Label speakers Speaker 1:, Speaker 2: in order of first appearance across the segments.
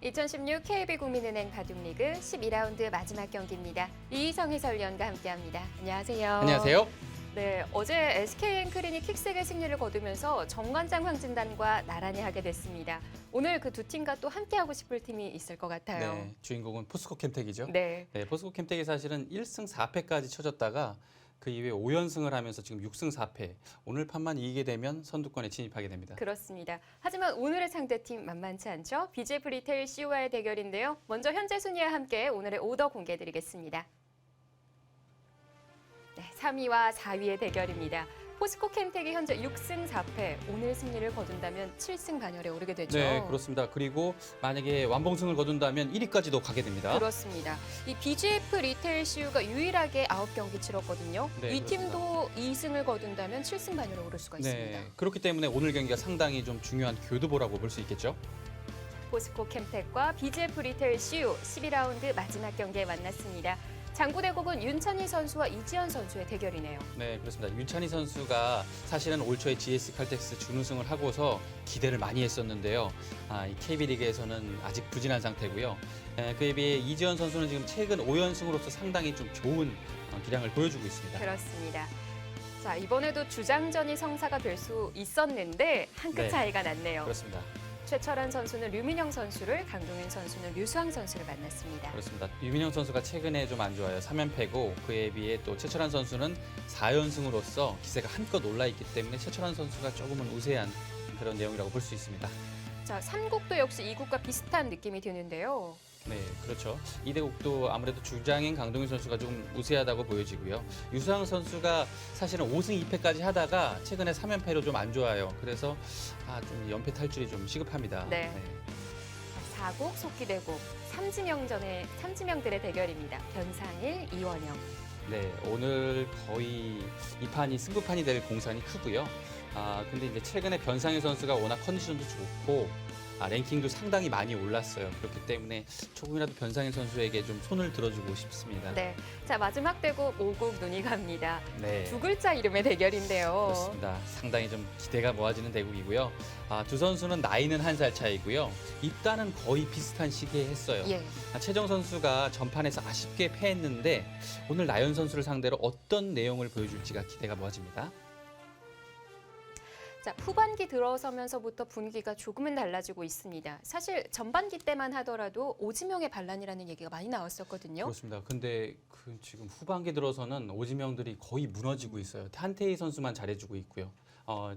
Speaker 1: 2016 KB 국민은행 바둑리그 12라운드 마지막 경기입니다. 이희성 해설위원과 함께합니다. 안녕하세요.
Speaker 2: 안녕하세요.
Speaker 1: 네, 어제 SK엔크린이 킥색의 승리를 거두면서 정관장 황진단과 나란히 하게 됐습니다. 오늘 그 두 팀과 또 함께하고 싶을 팀이 있을 것 같아요.
Speaker 2: 네, 주인공은 포스코 캠텍이죠.
Speaker 1: 네.
Speaker 2: 포스코 캠텍이 사실은 1승 4패까지 쳐졌다가 그 이후에 5연승을 하면서 지금 6승 4패. 오늘 판만 이기게 되면 선두권에 진입하게 됩니다.
Speaker 1: 그렇습니다. 하지만 오늘의 상대팀 만만치 않죠? BJF 리테일 CU와의 대결인데요. 먼저 현재 순위와 함께 오늘의 오더 공개해드리겠습니다. 네, 3위와 4위의 대결입니다. 포스코 캠텍이 현재 6승 4패, 오늘 승리를 거둔다면 7승 반열에 오르게 되죠.
Speaker 2: 네, 그렇습니다. 그리고 만약에 완봉승을 거둔다면 1위까지도 가게 됩니다.
Speaker 1: 그렇습니다. 이 BGF 리테일 CU가 유일하게 9경기 치렀거든요.
Speaker 2: 네,
Speaker 1: 이 팀도 2승을 거둔다면 7승 반열에 오를 수가 있습니다.
Speaker 2: 네, 그렇기 때문에 오늘 경기가 상당히 좀 중요한 교두보라고 볼 수 있겠죠.
Speaker 1: 포스코 캠텍과 BGF 리테일 CU 12라운드 마지막 경기에 만났습니다. 장구대국은 윤찬희 선수와 이지연 선수의 대결이네요.
Speaker 2: 네, 그렇습니다. 윤찬희 선수가 사실은 올 초에 GS 칼텍스 준우승을 하고서 기대를 많이 했었는데요. 이 KB리그에서는 아직 부진한 상태고요. 그에 비해 이지연 선수는 지금 최근 5연승으로서 상당히 좀 좋은 기량을 보여주고 있습니다.
Speaker 1: 그렇습니다. 자, 이번에도 주장전이 성사가 될 수 있었는데 한 끗
Speaker 2: 네,
Speaker 1: 차이가 났네요.
Speaker 2: 그렇습니다.
Speaker 1: 최철환 선수는 류민영 선수를, 강동윤 선수는 류수왕 선수를 만났습니다.
Speaker 2: 그렇습니다. 유민영 선수가 최근에 좀 안 좋아요. 3연패고 그에 비해 또 최철환 선수는 4연승으로서 기세가 한껏 올라 있기 때문에 최철환 선수가 조금은 우세한 그런 내용이라고 볼 수 있습니다.
Speaker 1: 자, 삼국도 역시 이국과 비슷한 느낌이 드는데요.
Speaker 2: 네, 그렇죠. 이대국도 아무래도 주장인 강동윤 선수가 좀 우세하다고 보여지고요. 유수왕 선수가 사실은 5승 2패까지 하다가 최근에 3연패로 좀 안 좋아요. 그래서 좀 연패 탈출이 좀 시급합니다.
Speaker 1: 네. 사국, 속기대국, 삼지명들의 대결입니다. 변상일, 이원영.
Speaker 2: 네, 오늘 거의 이 판이 승부판이 될 공산이 크고요. 근데 이제 최근에 변상일 선수가 워낙 컨디션도 좋고 랭킹도 상당히 많이 올랐어요. 그렇기 때문에 조금이라도 변상일 선수에게 좀 손을 들어주고 싶습니다.
Speaker 1: 네. 자, 마지막 대국 5국 눈이 갑니다.
Speaker 2: 네.
Speaker 1: 두 글자 이름의 대결인데요.
Speaker 2: 그렇습니다. 상당히 좀 기대가 모아지는 대국이고요. 두 선수는 나이는 1살 차이고요. 입단은 거의 비슷한 시기에 했어요.
Speaker 1: 예.
Speaker 2: 최정 선수가 전판에서 아쉽게 패했는데 오늘 나연 선수를 상대로 어떤 내용을 보여줄지가 기대가 모아집니다.
Speaker 1: 자, 후반기 들어서면서부터 분위기가 조금은 달라지고 있습니다. 사실 전반기 때만 하더라도 오지명의 반란이라는 얘기가 많이 나왔었거든요.
Speaker 2: 그렇습니다. 근데 지금 후반기 들어서는 오지명들이 거의 무너지고 있어요. 한태희 선수만 잘해주고 있고요.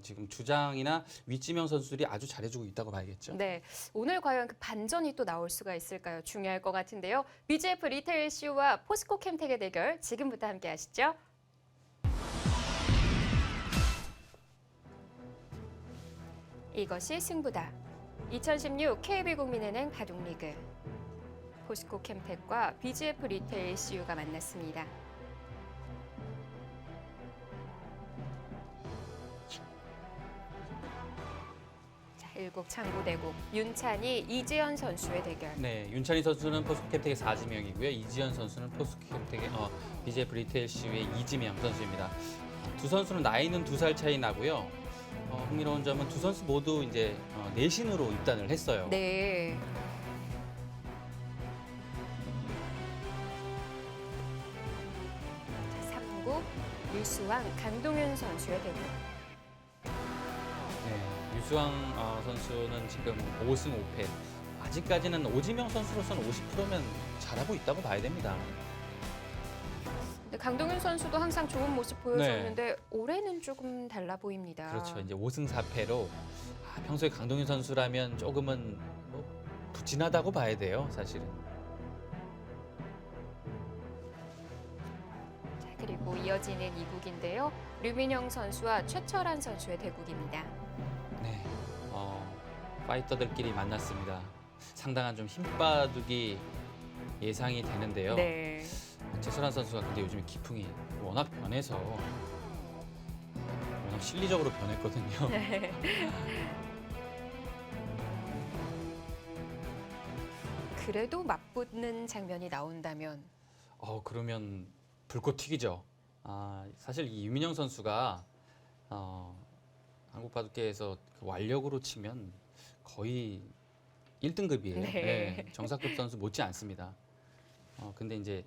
Speaker 2: 지금 주장이나 윗지명 선수들이 아주 잘해주고 있다고 봐야겠죠.
Speaker 1: 네, 오늘 과연 그 반전이 또 나올 수가 있을까요? 중요할 것 같은데요. BGF 리테일 CU와 포스코 캠텍의 대결 지금부터 함께 하시죠. 이것이 승부다. 2016 KB국민은행 바둑리그. 포스코 캠텍과 BGF 리테일 CU가 만났습니다. 자, 1국 창구대국. 윤찬희, 이지연 선수의 대결.
Speaker 2: 네, 윤찬희 선수는 포스코 캠텍의 4지명이고요. 이지연 선수는 포스코 캠텍의 BJF 리테일 CU의 2지명 선수입니다. 두 선수는 나이는 2살 차이 나고요. 흥미로운 점은 두 선수 모두 이제 내신으로 입단을 했어요.
Speaker 1: 네. 자, 3국 류수왕, 강동윤 선수의 대결.
Speaker 2: 네, 유수왕 선수는 지금 5승 5패. 아직까지는 오지명 선수로서는 50%면 잘하고 있다고 봐야 됩니다.
Speaker 1: 근데 강동윤 선수도 항상 좋은 모습 보여줬는데 올해는 조금 달라 보입니다.
Speaker 2: 그렇죠. 이제 5승 4패로 평소에 강동윤 선수라면 조금은 부진하다고 봐야 돼요, 사실은.
Speaker 1: 자, 그리고 이어지는 2국인데요. 류민영 선수와 최철환 선수의 대국입니다.
Speaker 2: 네, 파이터들끼리 만났습니다. 상당한 좀 힘바둑이 예상이 되는데요.
Speaker 1: 네.
Speaker 2: 최철환 선수가 근데 요즘에 기풍이 워낙 변해서 워낙 실리적으로 변했거든요.
Speaker 1: 그래도 맞붙는 장면이 나온다면
Speaker 2: 그러면 불꽃 튀기죠. 사실 이 유민영 선수가 한국 바둑계에서 그 완력으로 치면 거의 1등급이에요.
Speaker 1: 네.
Speaker 2: 정상급 선수 못지 않습니다. 근데 이제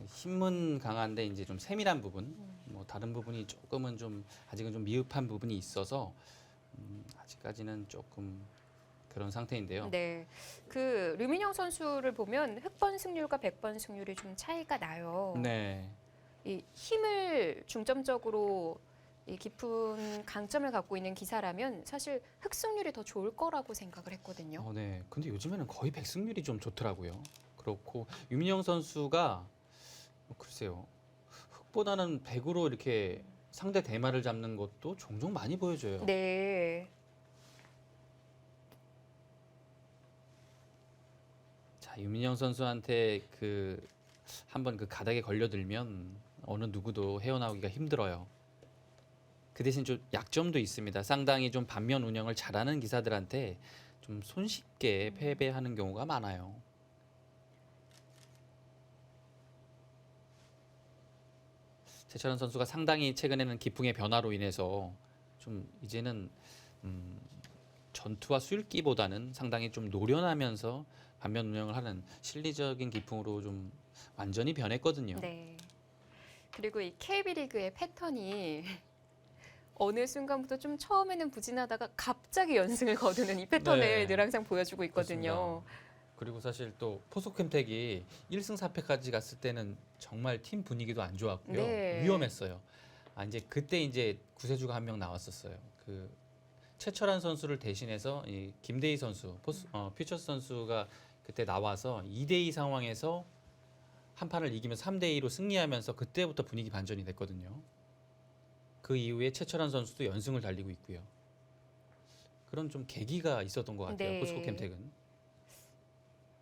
Speaker 2: 힘은 강한데 이제 좀 세밀한 부분, 뭐 다른 부분이 조금은 좀 아직은 좀 미흡한 부분이 있어서 아직까지는 조금 그런 상태인데요.
Speaker 1: 네, 그 류민영 선수를 보면 흑번 승률과 백번 승률이 좀 차이가 나요.
Speaker 2: 네.
Speaker 1: 이 힘을 중점적으로 이 깊은 강점을 갖고 있는 기사라면 사실 흑승률이 더 좋을 거라고 생각을 했거든요.
Speaker 2: 네. 근데 요즘에는 거의 백승률이 좀 좋더라고요. 그렇고 유민영 선수가 글쎄요. 흑보다는 백으로 이렇게 상대 대마를 잡는 것도 종종 많이 보여줘요.
Speaker 1: 네,
Speaker 2: 자, 유민영 선수한테 그 한번 그 가닥에 걸려들면 어느 누구도 헤어나오기가 힘들어요. 그 대신 좀 약점도 있습니다. 상당히 좀 반면 운영을 잘하는 기사들한테 좀 손쉽게 패배하는 경우가 많아요. 최철원 선수가 상당히 최근에는 기풍의 변화로 인해서 좀 이제는 전투와 술기보다는 상당히 좀 노련하면서 반면 운영을 하는 실리적인 기풍으로 좀 완전히 변했거든요.
Speaker 1: 네. 그리고 이 KB 리그의 패턴이 어느 순간부터 좀 처음에는 부진하다가 갑자기 연승을 거두는 이 패턴을
Speaker 2: 네.
Speaker 1: 늘 항상 보여주고 있거든요.
Speaker 2: 그리고 사실 또 포스캠텍이 1승 4패까지 갔을 때는 정말 팀 분위기도 안 좋았고요.
Speaker 1: 네.
Speaker 2: 위험했어요. 이제 그때 이제 구세주가 한 명 나왔었어요. 그 최철한 선수를 대신해서 이 김대희 선수, 퓨처스 선수가 그때 나와서 2대2 상황에서 한 판을 이기면서 3대2로 승리하면서 그때부터 분위기 반전이 됐거든요. 그 이후에 최철한 선수도 연승을 달리고 있고요. 그런 좀 계기가 있었던 것 같아요.
Speaker 1: 네.
Speaker 2: 포스코캠텍은.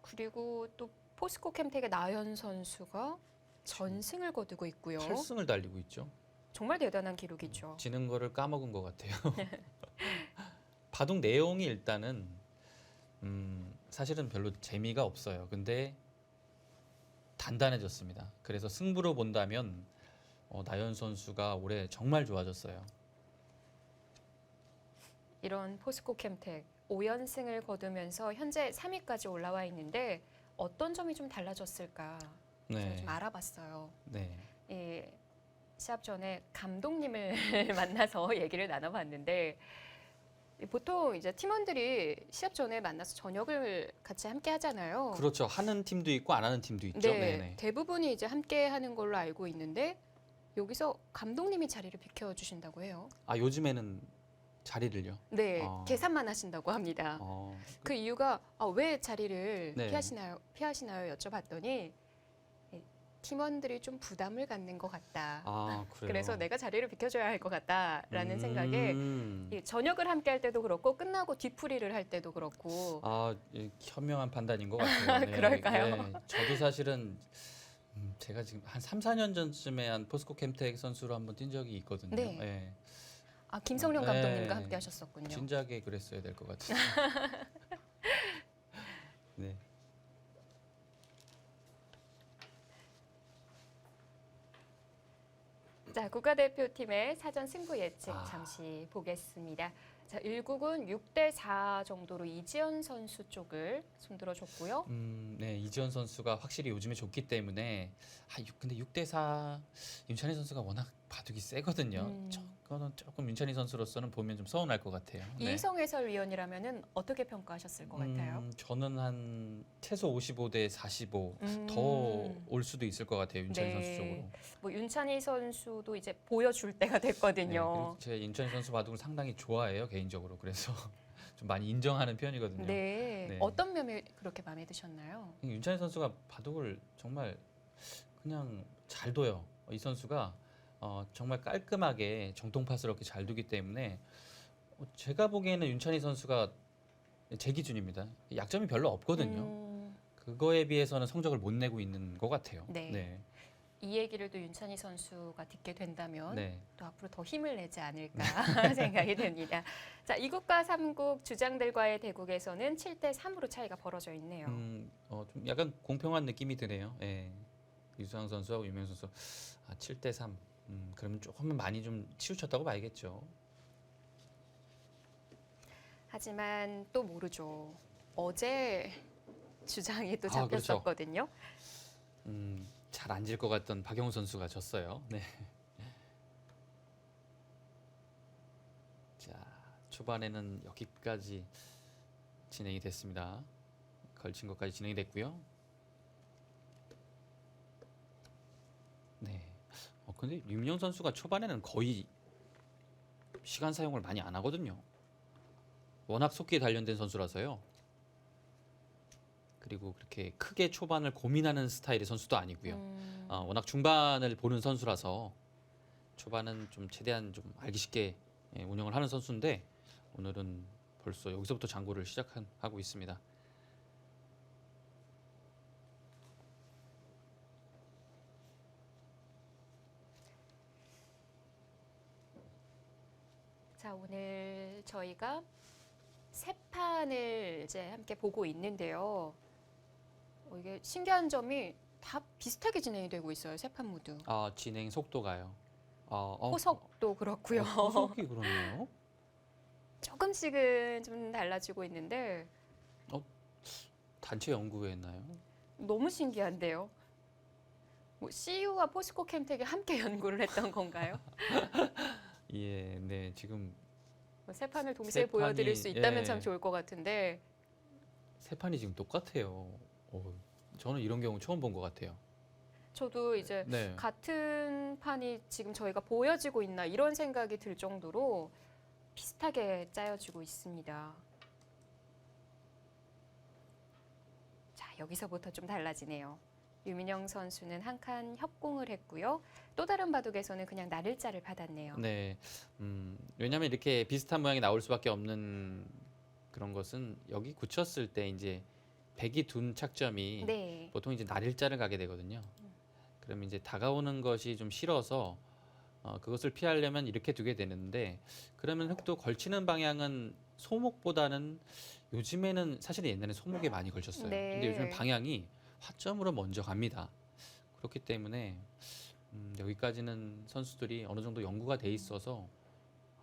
Speaker 1: 그리고 또 포스코 캠텍의 나연 선수가 전승을 거두고 있고요.
Speaker 2: 8승을 달리고 있죠.
Speaker 1: 정말 대단한 기록이죠.
Speaker 2: 지는 거를 까먹은 것 같아요. 바둑 내용이 일단은 사실은 별로 재미가 없어요. 근데 단단해졌습니다. 그래서 승부로 본다면 나연 선수가 올해 정말 좋아졌어요.
Speaker 1: 이런 포스코 캠텍 5연승을 거두면서 현재 3위까지 올라와 있는데 어떤 점이 좀 달라졌을까 제가
Speaker 2: 네,
Speaker 1: 좀 알아봤어요.
Speaker 2: 네,
Speaker 1: 이 시합 전에 감독님을 만나서 얘기를 나눠봤는데 보통 이제 팀원들이 시합 전에 만나서 저녁을 같이 함께 하잖아요.
Speaker 2: 그렇죠. 하는 팀도 있고 안 하는 팀도 있죠.
Speaker 1: 네,
Speaker 2: 네네.
Speaker 1: 대부분이 이제 함께 하는 걸로 알고 있는데 여기서 감독님이 자리를 비켜주신다고 해요.
Speaker 2: 요즘에는 자리를요.
Speaker 1: 네,
Speaker 2: 어.
Speaker 1: 계산만 하신다고 합니다. 그 이유가 왜 자리를
Speaker 2: 네.
Speaker 1: 피하시나요 여쭤봤더니 팀원들이 좀 부담을 갖는 것 같다.
Speaker 2: 그래요.
Speaker 1: 그래서 내가 자리를 비켜줘야 할 것 같다라는 생각에 이 저녁을 함께 할 때도 그렇고 끝나고 뒤풀이를 할 때도 그렇고
Speaker 2: 현명한 판단인 것 같아요. 네,
Speaker 1: 그럴까요?
Speaker 2: 네. 저도 사실은 제가 지금 한 3, 4년 전쯤에 한 포스코 캠텍 선수로 한번 뛴 적이 있거든요.
Speaker 1: 네.
Speaker 2: 네.
Speaker 1: 김성룡
Speaker 2: 네.
Speaker 1: 감독님과 함께 하셨었군요.
Speaker 2: 진작에 그랬어야 될 것 같아요. 네.
Speaker 1: 자, 국가대표팀의 사전 승부 예측
Speaker 2: 아.
Speaker 1: 잠시 보겠습니다. 자, 1국은 6대4 정도로 이지연 선수 쪽을 손들어줬고요.
Speaker 2: 네, 이지원 선수가 확실히 요즘에 좋기 때문에 근데 6대4 윤찬희 선수가 워낙 바둑이 세거든요. 그거는 조금 윤찬희 선수로서는 보면 좀 서운할 것 같아요. 네.
Speaker 1: 이희성 해설위원이라면은 어떻게 평가하셨을 것 같아요?
Speaker 2: 저는 한 최소 55대 45 더
Speaker 1: 음.
Speaker 2: 올 수도 있을 것 같아요. 윤찬희
Speaker 1: 네.
Speaker 2: 선수 쪽으로.
Speaker 1: 뭐 윤찬희 선수도 이제 보여줄 때가
Speaker 2: 네,
Speaker 1: 됐거든요.
Speaker 2: 그리고 제가 윤찬희 선수 바둑을 상당히 좋아해요, 개인적으로. 그래서 좀 많이 인정하는 편이거든요.
Speaker 1: 네.
Speaker 2: 네.
Speaker 1: 어떤 면이 그렇게 마음에 드셨나요?
Speaker 2: 윤찬희 선수가 바둑을 정말 그냥 잘 둬요. 이 선수가 정말 깔끔하게 정통파스럽게 잘 두기 때문에 제가 보기에는 윤찬희 선수가 제 기준입니다. 약점이 별로 없거든요. 그거에 비해서는 성적을 못 내고 있는 것 같아요.
Speaker 1: 네.
Speaker 2: 네.
Speaker 1: 이 얘기를 또 윤찬희 선수가 듣게 된다면
Speaker 2: 네.
Speaker 1: 또 앞으로 더 힘을 내지 않을까 생각이 됩니다. 자, 2국과 3국 주장들과의 대국에서는 7대3으로 차이가 벌어져 있네요.
Speaker 2: 좀 약간 공평한 느낌이 드네요. 예. 유수상 선수하고 유명 선수 7대3. 그러면 조금은 많이 좀 치우쳤다고 봐야겠죠.
Speaker 1: 하지만 또 모르죠. 어제 주장이 또
Speaker 2: 아, 그렇죠.
Speaker 1: 잡혔었거든요.
Speaker 2: 잘 안 질 것 같던 박영우 선수가 졌어요. 네. 자, 초반에는 여기까지 진행이 됐습니다. 걸친 것까지 진행이 됐고요. 네. 근데 윤민영 선수가 초반에는 거의 시간 사용을 많이 안 하거든요. 워낙 속기에 단련된 선수라서요. 그리고 그렇게 크게 초반을 고민하는 스타일의 선수도 아니고요. 워낙 중반을 보는 선수라서 초반은 좀 최대한 좀 알기 쉽게 운영을 하는 선수인데 오늘은 벌써 여기서부터 장구를 시작하고 있습니다.
Speaker 1: 자, 오늘 저희가 세 판을 이제 함께 보고 있는데요. 이게 신기한 점이 다 비슷하게 진행이 되고 있어요. 세 판 모두.
Speaker 2: 진행 속도가요.
Speaker 1: 호석도 그렇고요.
Speaker 2: 호석이 그렇네요.
Speaker 1: 조금씩은 좀 달라지고 있는데
Speaker 2: 단체 연구했나요?
Speaker 1: 너무 신기한데요. 뭐 CU와 포스코 캠텍이 함께 연구를 했던 건가요?
Speaker 2: 예, 네, 지금
Speaker 1: 세 판을 동시에
Speaker 2: 세 판이,
Speaker 1: 보여드릴 수 있다면
Speaker 2: 예.
Speaker 1: 참 좋을 것 같은데
Speaker 2: 세 판이 지금 똑같아요. 저는 이런 경우 처음 본 것 같아요.
Speaker 1: 저도 이제
Speaker 2: 네.
Speaker 1: 같은 판이 지금 저희가 보여지고 있나 이런 생각이 들 정도로 비슷하게 짜여지고 있습니다. 자, 여기서부터 좀 달라지네요. 유민영 선수는 한 칸 협공을 했고요. 또 다른 바둑에서는 그냥 나를자를 받았네요.
Speaker 2: 네, 왜냐하면 이렇게 비슷한 모양이 나올 수밖에 없는 그런 것은 여기 굳혔을 때 이제 백이 둔 착점이
Speaker 1: 네.
Speaker 2: 보통 이제 날일자를 가게 되거든요. 그럼 이제 다가오는 것이 좀 싫어서 그것을 피하려면 이렇게 두게 되는데 그러면 흙도 걸치는 방향은 소목보다는 요즘에는 사실 옛날에 소목에 많이 걸쳤어요.
Speaker 1: 네.
Speaker 2: 근데 요즘 방향이 화점으로 먼저 갑니다. 그렇기 때문에 여기까지는 선수들이 어느 정도 연구가 돼 있어서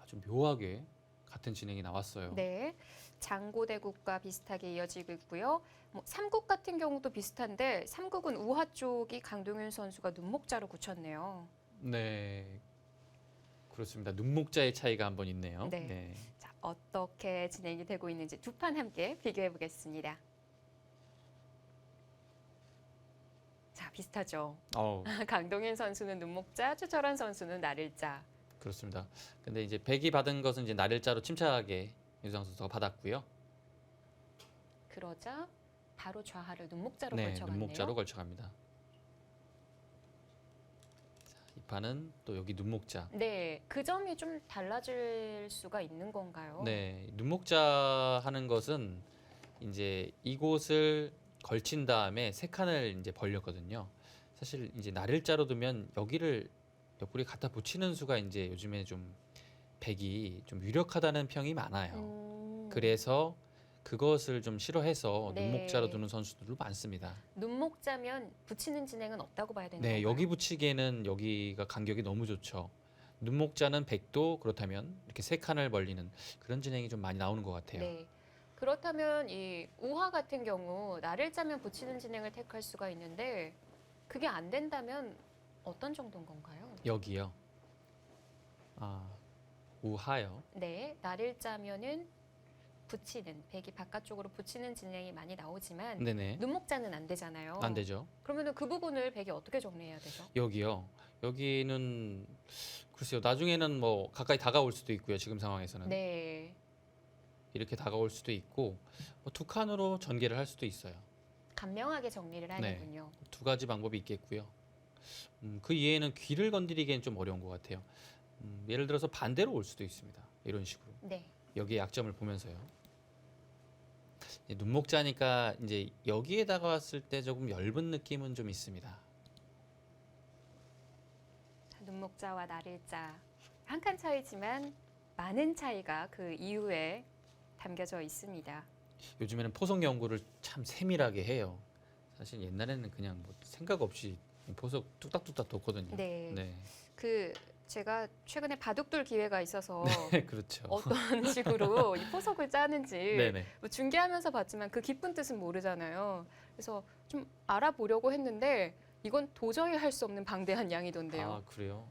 Speaker 2: 아주 묘하게 같은 진행이 나왔어요.
Speaker 1: 네. 장고대국과 비슷하게 이어지고 있고요. 뭐 삼국 같은 경우도 비슷한데 삼국은 우하 쪽이 강동윤 선수가 눈목자로 굳혔네요.
Speaker 2: 네, 그렇습니다. 눈목자의 차이가 한번 있네요.
Speaker 1: 네. 자, 어떻게 진행이 되고 있는지 두 판 함께 비교해 보겠습니다. 자, 비슷하죠. 강동윤 선수는 눈목자, 최철환 선수는 나를자.
Speaker 2: 그렇습니다. 근데 이제 백이 받은 것은 이제 날일자로 침착하게 유상 선수가 받았고요.
Speaker 1: 그러자 바로 좌하를 눈목자로
Speaker 2: 네,
Speaker 1: 걸쳐갔네요.
Speaker 2: 눈목자로 걸쳐갑니다. 자, 이 판은 또 여기 눈목자.
Speaker 1: 네, 그 점이 좀 달라질 수가 있는 건가요?
Speaker 2: 네, 눈목자 하는 것은 이제 이곳을 걸친 다음에 세 칸을 이제 벌렸거든요. 사실 이제 날일자로 두면 여기를 옆구리 갖다 붙이는 수가 이제 요즘에 좀 백이 좀 유력하다는 평이 많아요. 그래서 그것을 좀 싫어해서
Speaker 1: 네.
Speaker 2: 눈목자로 두는 선수들도 많습니다.
Speaker 1: 눈목자면 붙이는 진행은 없다고 봐야 되는
Speaker 2: 네,
Speaker 1: 건가요?
Speaker 2: 여기 붙이기에는 여기가 간격이 너무 좋죠. 눈목자는 백도 그렇다면 이렇게 세 칸을 벌리는 그런 진행이 좀 많이 나오는 것 같아요.
Speaker 1: 네. 그렇다면 이 우화 같은 경우 나를 짜면 붙이는 진행을 택할 수가 있는데 그게 안 된다면 어떤 정도인 건가요?
Speaker 2: 여기요. 우하요.
Speaker 1: 네, 나를 짜면은 붙이는 백이 바깥쪽으로 붙이는 진행이 많이 나오지만
Speaker 2: 네네.
Speaker 1: 눈목자는 안 되잖아요.
Speaker 2: 안 되죠.
Speaker 1: 그러면은 그 부분을 백이 어떻게 정리해야 되죠?
Speaker 2: 여기요. 여기는 글쎄요. 나중에는 뭐 가까이 다가올 수도 있고요. 지금 상황에서는
Speaker 1: 네.
Speaker 2: 이렇게 다가올 수도 있고 뭐 두 칸으로 전개를 할 수도 있어요.
Speaker 1: 간명하게 정리를 하는군요.
Speaker 2: 두 가지 방법이 있겠고요. 그 이외에는 귀를 건드리기엔 좀 어려운 것 같아요. 예를 들어서 반대로 올 수도 있습니다. 이런 식으로.
Speaker 1: 네.
Speaker 2: 여기에 약점을 보면서요. 이제 눈목자니까 이제 여기에 다가왔을 때 조금 엷은 느낌은 좀 있습니다.
Speaker 1: 자, 눈목자와 나를자 한 칸 차이지만 많은 차이가 그 이후에 담겨져 있습니다.
Speaker 2: 요즘에는 포석 연구를 참 세밀하게 해요. 사실 옛날에는 그냥 뭐 생각 없이 포석 뚝딱뚝딱 뒀거든요.
Speaker 1: 네.
Speaker 2: 네.
Speaker 1: 그 제가 최근에 바둑돌 기회가 있어서
Speaker 2: 그렇죠.
Speaker 1: 어떤 식으로 이 포석을 짜는지
Speaker 2: 네네.
Speaker 1: 뭐 중계하면서 봤지만 그 깊은 뜻은 모르잖아요. 그래서 좀 알아보려고 했는데 이건 도저히 할 수 없는 방대한 양이던데요.
Speaker 2: 아 그래요?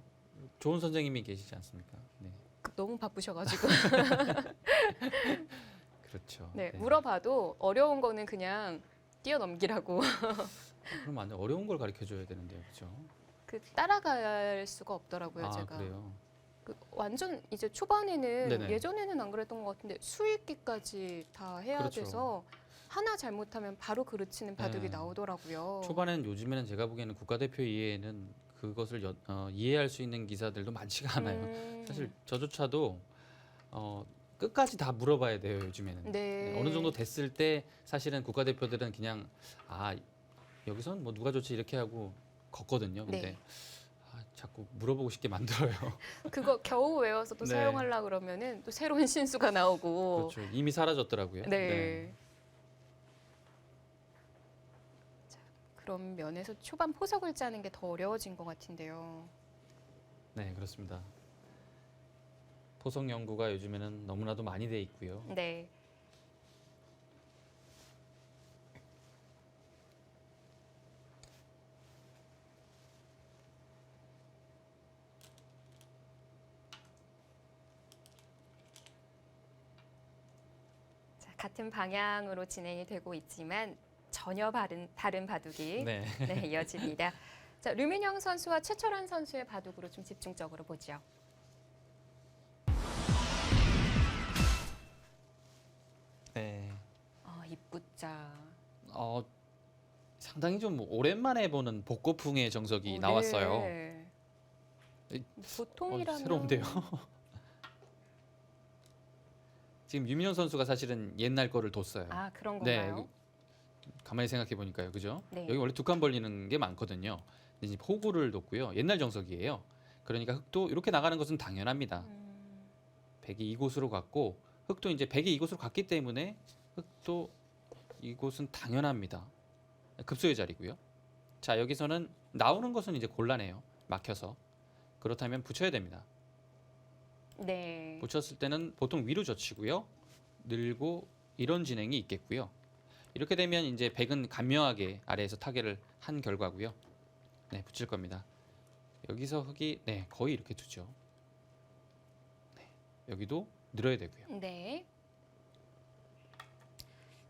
Speaker 2: 좋은 선생님이 계시지 않습니까? 네.
Speaker 1: 너무 바쁘셔가지고
Speaker 2: 그렇죠.
Speaker 1: 네, 물어봐도 어려운 거는 그냥 뛰어넘기라고
Speaker 2: 그럼 안 돼. 어려운 걸 가르쳐 줘야 되는데요, 그렇죠?
Speaker 1: 그 따라갈 수가 없더라고요.
Speaker 2: 아
Speaker 1: 제가
Speaker 2: 그래요.
Speaker 1: 그 완전 이제 초반에는
Speaker 2: 네네.
Speaker 1: 예전에는 안 그랬던 것 같은데 수익기까지 다 해야
Speaker 2: 그렇죠.
Speaker 1: 돼서 하나 잘못하면 바로 그르치는 바둑이
Speaker 2: 네.
Speaker 1: 나오더라고요.
Speaker 2: 초반엔 요즘에는 제가 보기에는 국가대표 이외에는 그것을 이해할 수 있는 기사들도 많지가 않아요. 사실 저조차도 끝까지 다 물어봐야 돼요, 요즘에는.
Speaker 1: 네.
Speaker 2: 어느 정도 됐을 때 사실은 국가대표들은 그냥 아 여기선 뭐 누가 좋지 이렇게 하고 걷거든요. 근데
Speaker 1: 네.
Speaker 2: 자꾸 물어보고 싶게 만들어요.
Speaker 1: 그거 겨우 외워서 또
Speaker 2: 네.
Speaker 1: 사용하려 그러면은 또 새로운 신수가 나오고.
Speaker 2: 그렇죠. 이미 사라졌더라고요.
Speaker 1: 네. 자, 그런 면에서 초반 포석을 짜는 게 더 어려워진 것 같은데요.
Speaker 2: 네, 그렇습니다. 포석 연구가 요즘에는 너무나도 많이 돼 있고요.
Speaker 1: 네. 자, 같은 방향으로 진행이 되고 있지만 전혀 다른 바둑이
Speaker 2: 네.
Speaker 1: 네, 이어집니다. 자, 류민영 선수와 최철환 선수의 바둑으로 좀 집중적으로 보죠.
Speaker 2: 네.
Speaker 1: 입구자.
Speaker 2: 상당히 좀 오랜만에 보는 복고풍의 정석이 나왔어요.
Speaker 1: 네.
Speaker 2: 이-
Speaker 1: 보통이라면
Speaker 2: 새로운데요. 지금 유민현 선수가 사실은 옛날 거를 뒀어요.
Speaker 1: 아, 그런
Speaker 2: 네,
Speaker 1: 건가요?
Speaker 2: 가만히 생각해 보니까요, 그죠?
Speaker 1: 네.
Speaker 2: 여기 원래 두 칸 벌리는 게 많거든요. 근데 이제 호구를 뒀고요. 옛날 정석이에요. 그러니까 흑도 이렇게 나가는 것은 당연합니다. 백이 이곳으로 갔고 흑도 이제 백이 이곳으로 갔기 때문에 흑도 이곳은 당연합니다. 급소의 자리고요. 자, 여기서는 나오는 것은 이제 곤란해요. 막혀서. 그렇다면 붙여야 됩니다.
Speaker 1: 네.
Speaker 2: 붙였을 때는 보통 위로 젖히고요. 늘고 이런 진행이 있겠고요. 이렇게 되면 이제 백은 간명하게 아래에서 타결을 한 결과고요. 네, 붙일 겁니다. 여기서 흑이 네, 거의 이렇게 두죠. 네, 여기도 늘어야 되고요.
Speaker 1: 네.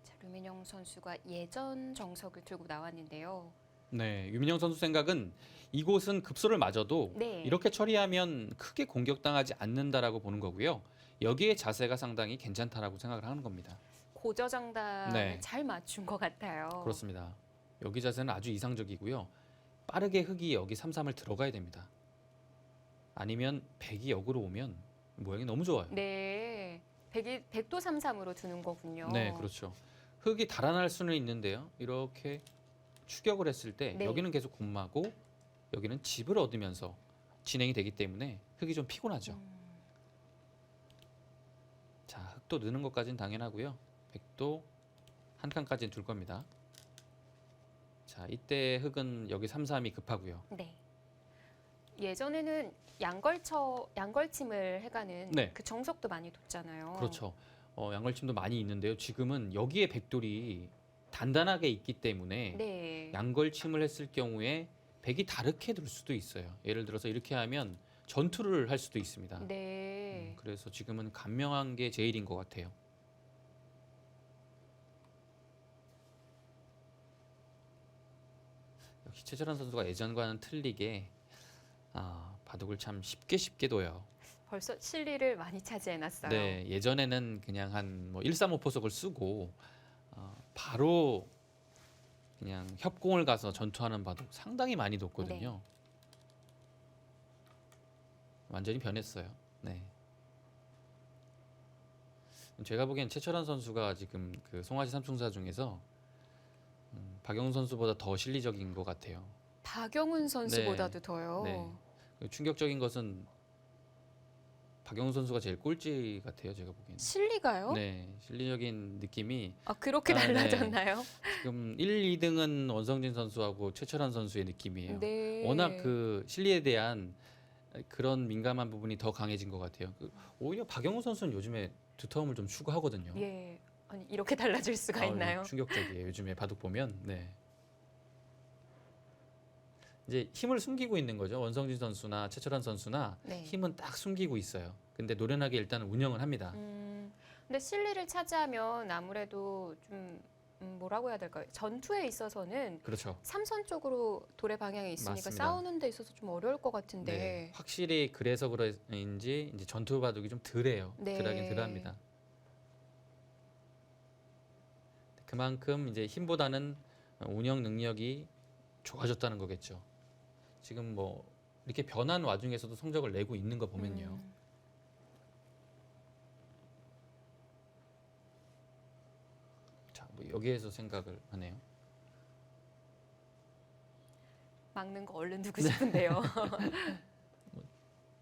Speaker 1: 자, 류민영 선수가 예전 정석을 들고 나왔는데요.
Speaker 2: 네, 유민영 선수 생각은 이곳은 급소를 맞아도
Speaker 1: 네.
Speaker 2: 이렇게 처리하면 크게 공격당하지 않는다라고 보는 거고요. 여기에 자세가 상당히 괜찮다라고 생각을 하는 겁니다.
Speaker 1: 고저장단을
Speaker 2: 네.
Speaker 1: 잘 맞춘 것 같아요.
Speaker 2: 그렇습니다. 여기 자세는 아주 이상적이고요. 빠르게 흑이 여기 3-3을 들어가야 됩니다. 아니면 백이 역으로 오면 모양이 너무 좋아요.
Speaker 1: 네. 백도 3-3으로 두는 거군요.
Speaker 2: 네, 그렇죠. 흑이 달아날 수는 있는데요. 이렇게 추격을 했을 때
Speaker 1: 네.
Speaker 2: 여기는 계속 공마고 여기는 집을 얻으면서 진행이 되기 때문에 흑이 좀 피곤하죠. 자, 흑도 느는 것까지는 당연하고요. 백도 한 칸까지는 둘 겁니다. 자, 이때 흑은 여기 3-3이 급하고요.
Speaker 1: 네. 예전에는 양걸침을 해가는
Speaker 2: 네.
Speaker 1: 그 정석도 많이 뒀잖아요.
Speaker 2: 그렇죠. 양걸침도 많이 있는데요. 지금은 여기에 백돌이 단단하게 있기 때문에
Speaker 1: 네.
Speaker 2: 양걸침을 했을 경우에 백이 다르게 둘 수도 있어요. 예를 들어서 이렇게 하면 전투를 할 수도 있습니다.
Speaker 1: 네.
Speaker 2: 그래서 지금은 간명한 게 제일인 것 같아요. 역시 최철환 선수가 예전과는 틀리게 바둑을 참 쉽게 둬요.
Speaker 1: 벌써 실리를 많이 차지해놨어요.
Speaker 2: 네, 예전에는 그냥 한 뭐 1-3-5 포석을 쓰고 바로 그냥 협공을 가서 전투하는 바둑 상당히 많이 뒀거든요.
Speaker 1: 네.
Speaker 2: 완전히 변했어요. 네. 제가 보기엔 최철환 선수가 지금 그 송아지 삼총사 중에서 박영훈 선수보다 더 실리적인 것 같아요.
Speaker 1: 박영훈 선수보다도 더요.
Speaker 2: 네. 충격적인 것은 박영훈 선수가 제일 꼴찌 같아요. 제가 보기에는.
Speaker 1: 실리가요?
Speaker 2: 네, 실리적인 느낌이
Speaker 1: 그렇게
Speaker 2: 네.
Speaker 1: 달라졌나요?
Speaker 2: 지금 1, 2등은 원성진 선수하고 최철환 선수의 느낌이에요.
Speaker 1: 네.
Speaker 2: 워낙 그 실리에 대한 그런 민감한 부분이 더 강해진 것 같아요. 오히려 박영우 선수는 요즘에 두터움을 좀 추구하거든요.
Speaker 1: 예. 아니 이렇게 달라질 수가
Speaker 2: 아유,
Speaker 1: 있나요?
Speaker 2: 충격적이에요. 요즘에 바둑 보면. 네. 이제 힘을 숨기고 있는 거죠. 원성진 선수나 최철환 선수나
Speaker 1: 네.
Speaker 2: 힘은 딱 숨기고 있어요. 근데 노련하게 일단 운영을 합니다.
Speaker 1: 근데 실리를 차지하면 아무래도 좀 뭐라고 해야 될까요? 전투에 있어서는
Speaker 2: 그렇죠.
Speaker 1: 삼선 쪽으로 돌의 방향이 있으니까
Speaker 2: 맞습니다.
Speaker 1: 싸우는 데 있어서 좀 어려울 것 같은데.
Speaker 2: 네, 확실히 그래서 그런지 이제 전투 바둑이 좀 덜해요.
Speaker 1: 네.
Speaker 2: 덜하긴 덜합니다. 그만큼 이제 힘보다는 운영 능력이 좋아졌다는 거겠죠. 지금 뭐 이렇게 변한 와중에서도 성적을 내고 있는 거 보면요. 자, 뭐 여기에서 생각을 하네요.
Speaker 1: 막는 거 얼른 두고 싶은데요.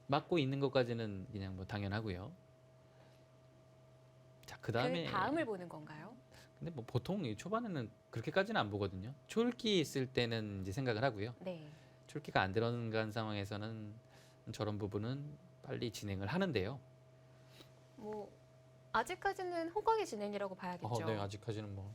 Speaker 2: 막고 있는 것까지는 그냥 뭐 당연하고요. 자,
Speaker 1: 그
Speaker 2: 그다음에
Speaker 1: 다음을 보는 건가요?
Speaker 2: 근데 뭐 보통 이 초반에는 그렇게까지는 안 보거든요. 초읽기 있을 때는 이제 생각을 하고요.
Speaker 1: 네.
Speaker 2: 초읽기가 안 들어간 상황에서는 저런 부분은 빨리 진행을 하는데요.
Speaker 1: 뭐 아직까지는 호각의 진행이라고 봐야겠죠.
Speaker 2: 네, 아직까지는 뭐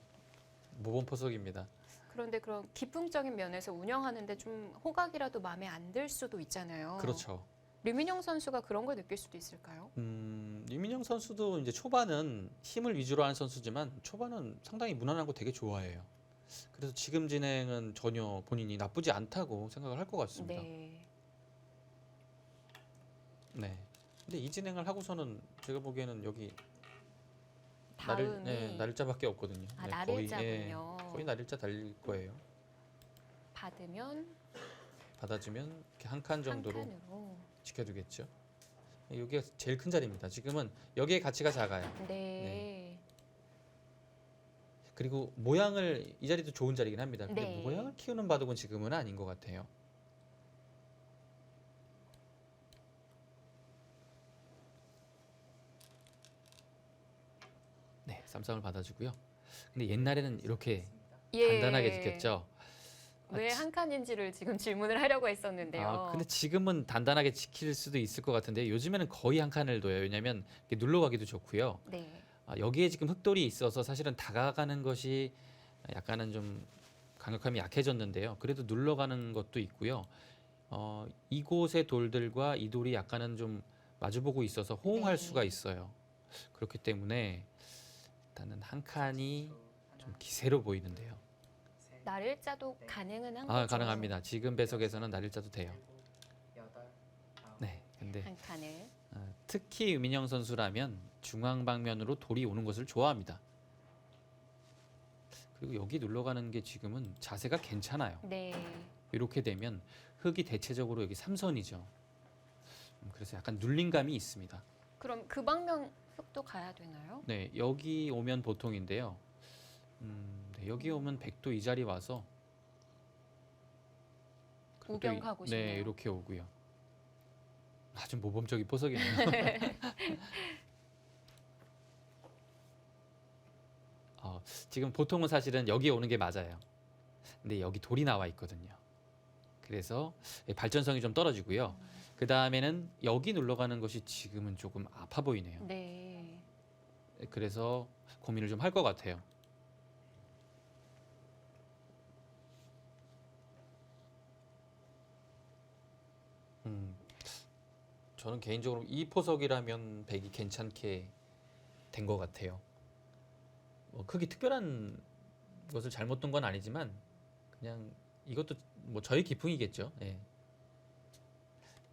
Speaker 2: 모범포석입니다.
Speaker 1: 그런데 그런 기풍적인 면에서 운영하는데 좀 호각이라도 마음에 안 들 수도 있잖아요.
Speaker 2: 그렇죠.
Speaker 1: 류민영 선수가 그런 걸 느낄 수도 있을까요?
Speaker 2: 이민영 선수도 이제 초반은 힘을 위주로 하는 선수지만 초반은 상당히 무난하고 되게 좋아해요. 그래서 지금 진행은 전혀 본인이 나쁘지 않다고 생각을 할 것 같습니다.
Speaker 1: 네.
Speaker 2: 네. 근데 이 진행을 하고서는 제가 보기에는 여기
Speaker 1: 다음이
Speaker 2: 날짜밖에 없거든요.
Speaker 1: 아,
Speaker 2: 네,
Speaker 1: 날일자군요.
Speaker 2: 거의 날일자 달릴 거예요.
Speaker 1: 받으면
Speaker 2: 받아주면 이렇게 한 칸 정도로
Speaker 1: 한 칸으로.
Speaker 2: 지켜두겠죠. 여기가 제일 큰 자리입니다. 지금은 여기에 가치가 작아요.
Speaker 1: 네.
Speaker 2: 그리고 모양을 이 자리도 좋은 자리긴 합니다. 근데
Speaker 1: 네.
Speaker 2: 모양을 키우는 바둑은 지금은 아닌 것 같아요. 네, 쌈싸움을 받아주고요. 근데 옛날에는 이렇게
Speaker 1: 예.
Speaker 2: 단단하게 지켰죠.
Speaker 1: 왜 한 칸인지를 지금 질문을 하려고 했었는데요.
Speaker 2: 근데 지금은 단단하게 지킬 수도 있을 것 같은데 요즘에는 거의 한 칸을 둬요. 왜냐하면 눌러 가기도 좋고요.
Speaker 1: 네.
Speaker 2: 여기에 지금 흑돌이 있어서 사실은 다가가는 것이 약간은 좀 강력함이 약해졌는데요. 그래도 눌러가는 것도 있고요. 이곳의 돌들과 이 돌이 약간은 좀 마주보고 있어서 호응할
Speaker 1: 네.
Speaker 2: 수가 있어요. 그렇기 때문에 일단은 한 칸이 좀 기세로 보이는데요.
Speaker 1: 날일자도 가능은 한 거죠.
Speaker 2: 가능합니다. 지금 배석에서는 날일자도 돼요. 네, 근데
Speaker 1: 한 칸을.
Speaker 2: 특히 유민영 선수라면 중앙 방면으로 돌이 오는 것을 좋아합니다. 그리고 여기 눌러가는 게 지금은 자세가 괜찮아요.
Speaker 1: 네.
Speaker 2: 이렇게 되면 흙이 대체적으로 여기 삼선이죠. 그래서 약간 눌림감이 있습니다.
Speaker 1: 그럼 그 방면 흙도 가야 되나요?
Speaker 2: 네, 여기 오면 보통인데요. 네, 여기 오면 백도 이 자리 와서 그리고 또
Speaker 1: 우경하고 싶네요.
Speaker 2: 네, 이렇게 오고요. 아주 모범적인 포석이네요. 지금 보통은 사실은 여기 오는 게 맞아요. 근데 여기 돌이 나와 있거든요. 그래서 발전성이 좀 떨어지고요. 그 다음에는 여기 눌러가는 것이 지금은 조금 아파 보이네요.
Speaker 1: 네.
Speaker 2: 그래서 고민을 좀 할 것 같아요. 저는 개인적으로 이 포석이라면 백이 괜찮게 된 것 같아요. 크게 특별한 것을 잘못 둔 건 아니지만 그냥 이것도 뭐 저의 기풍이겠죠. 예.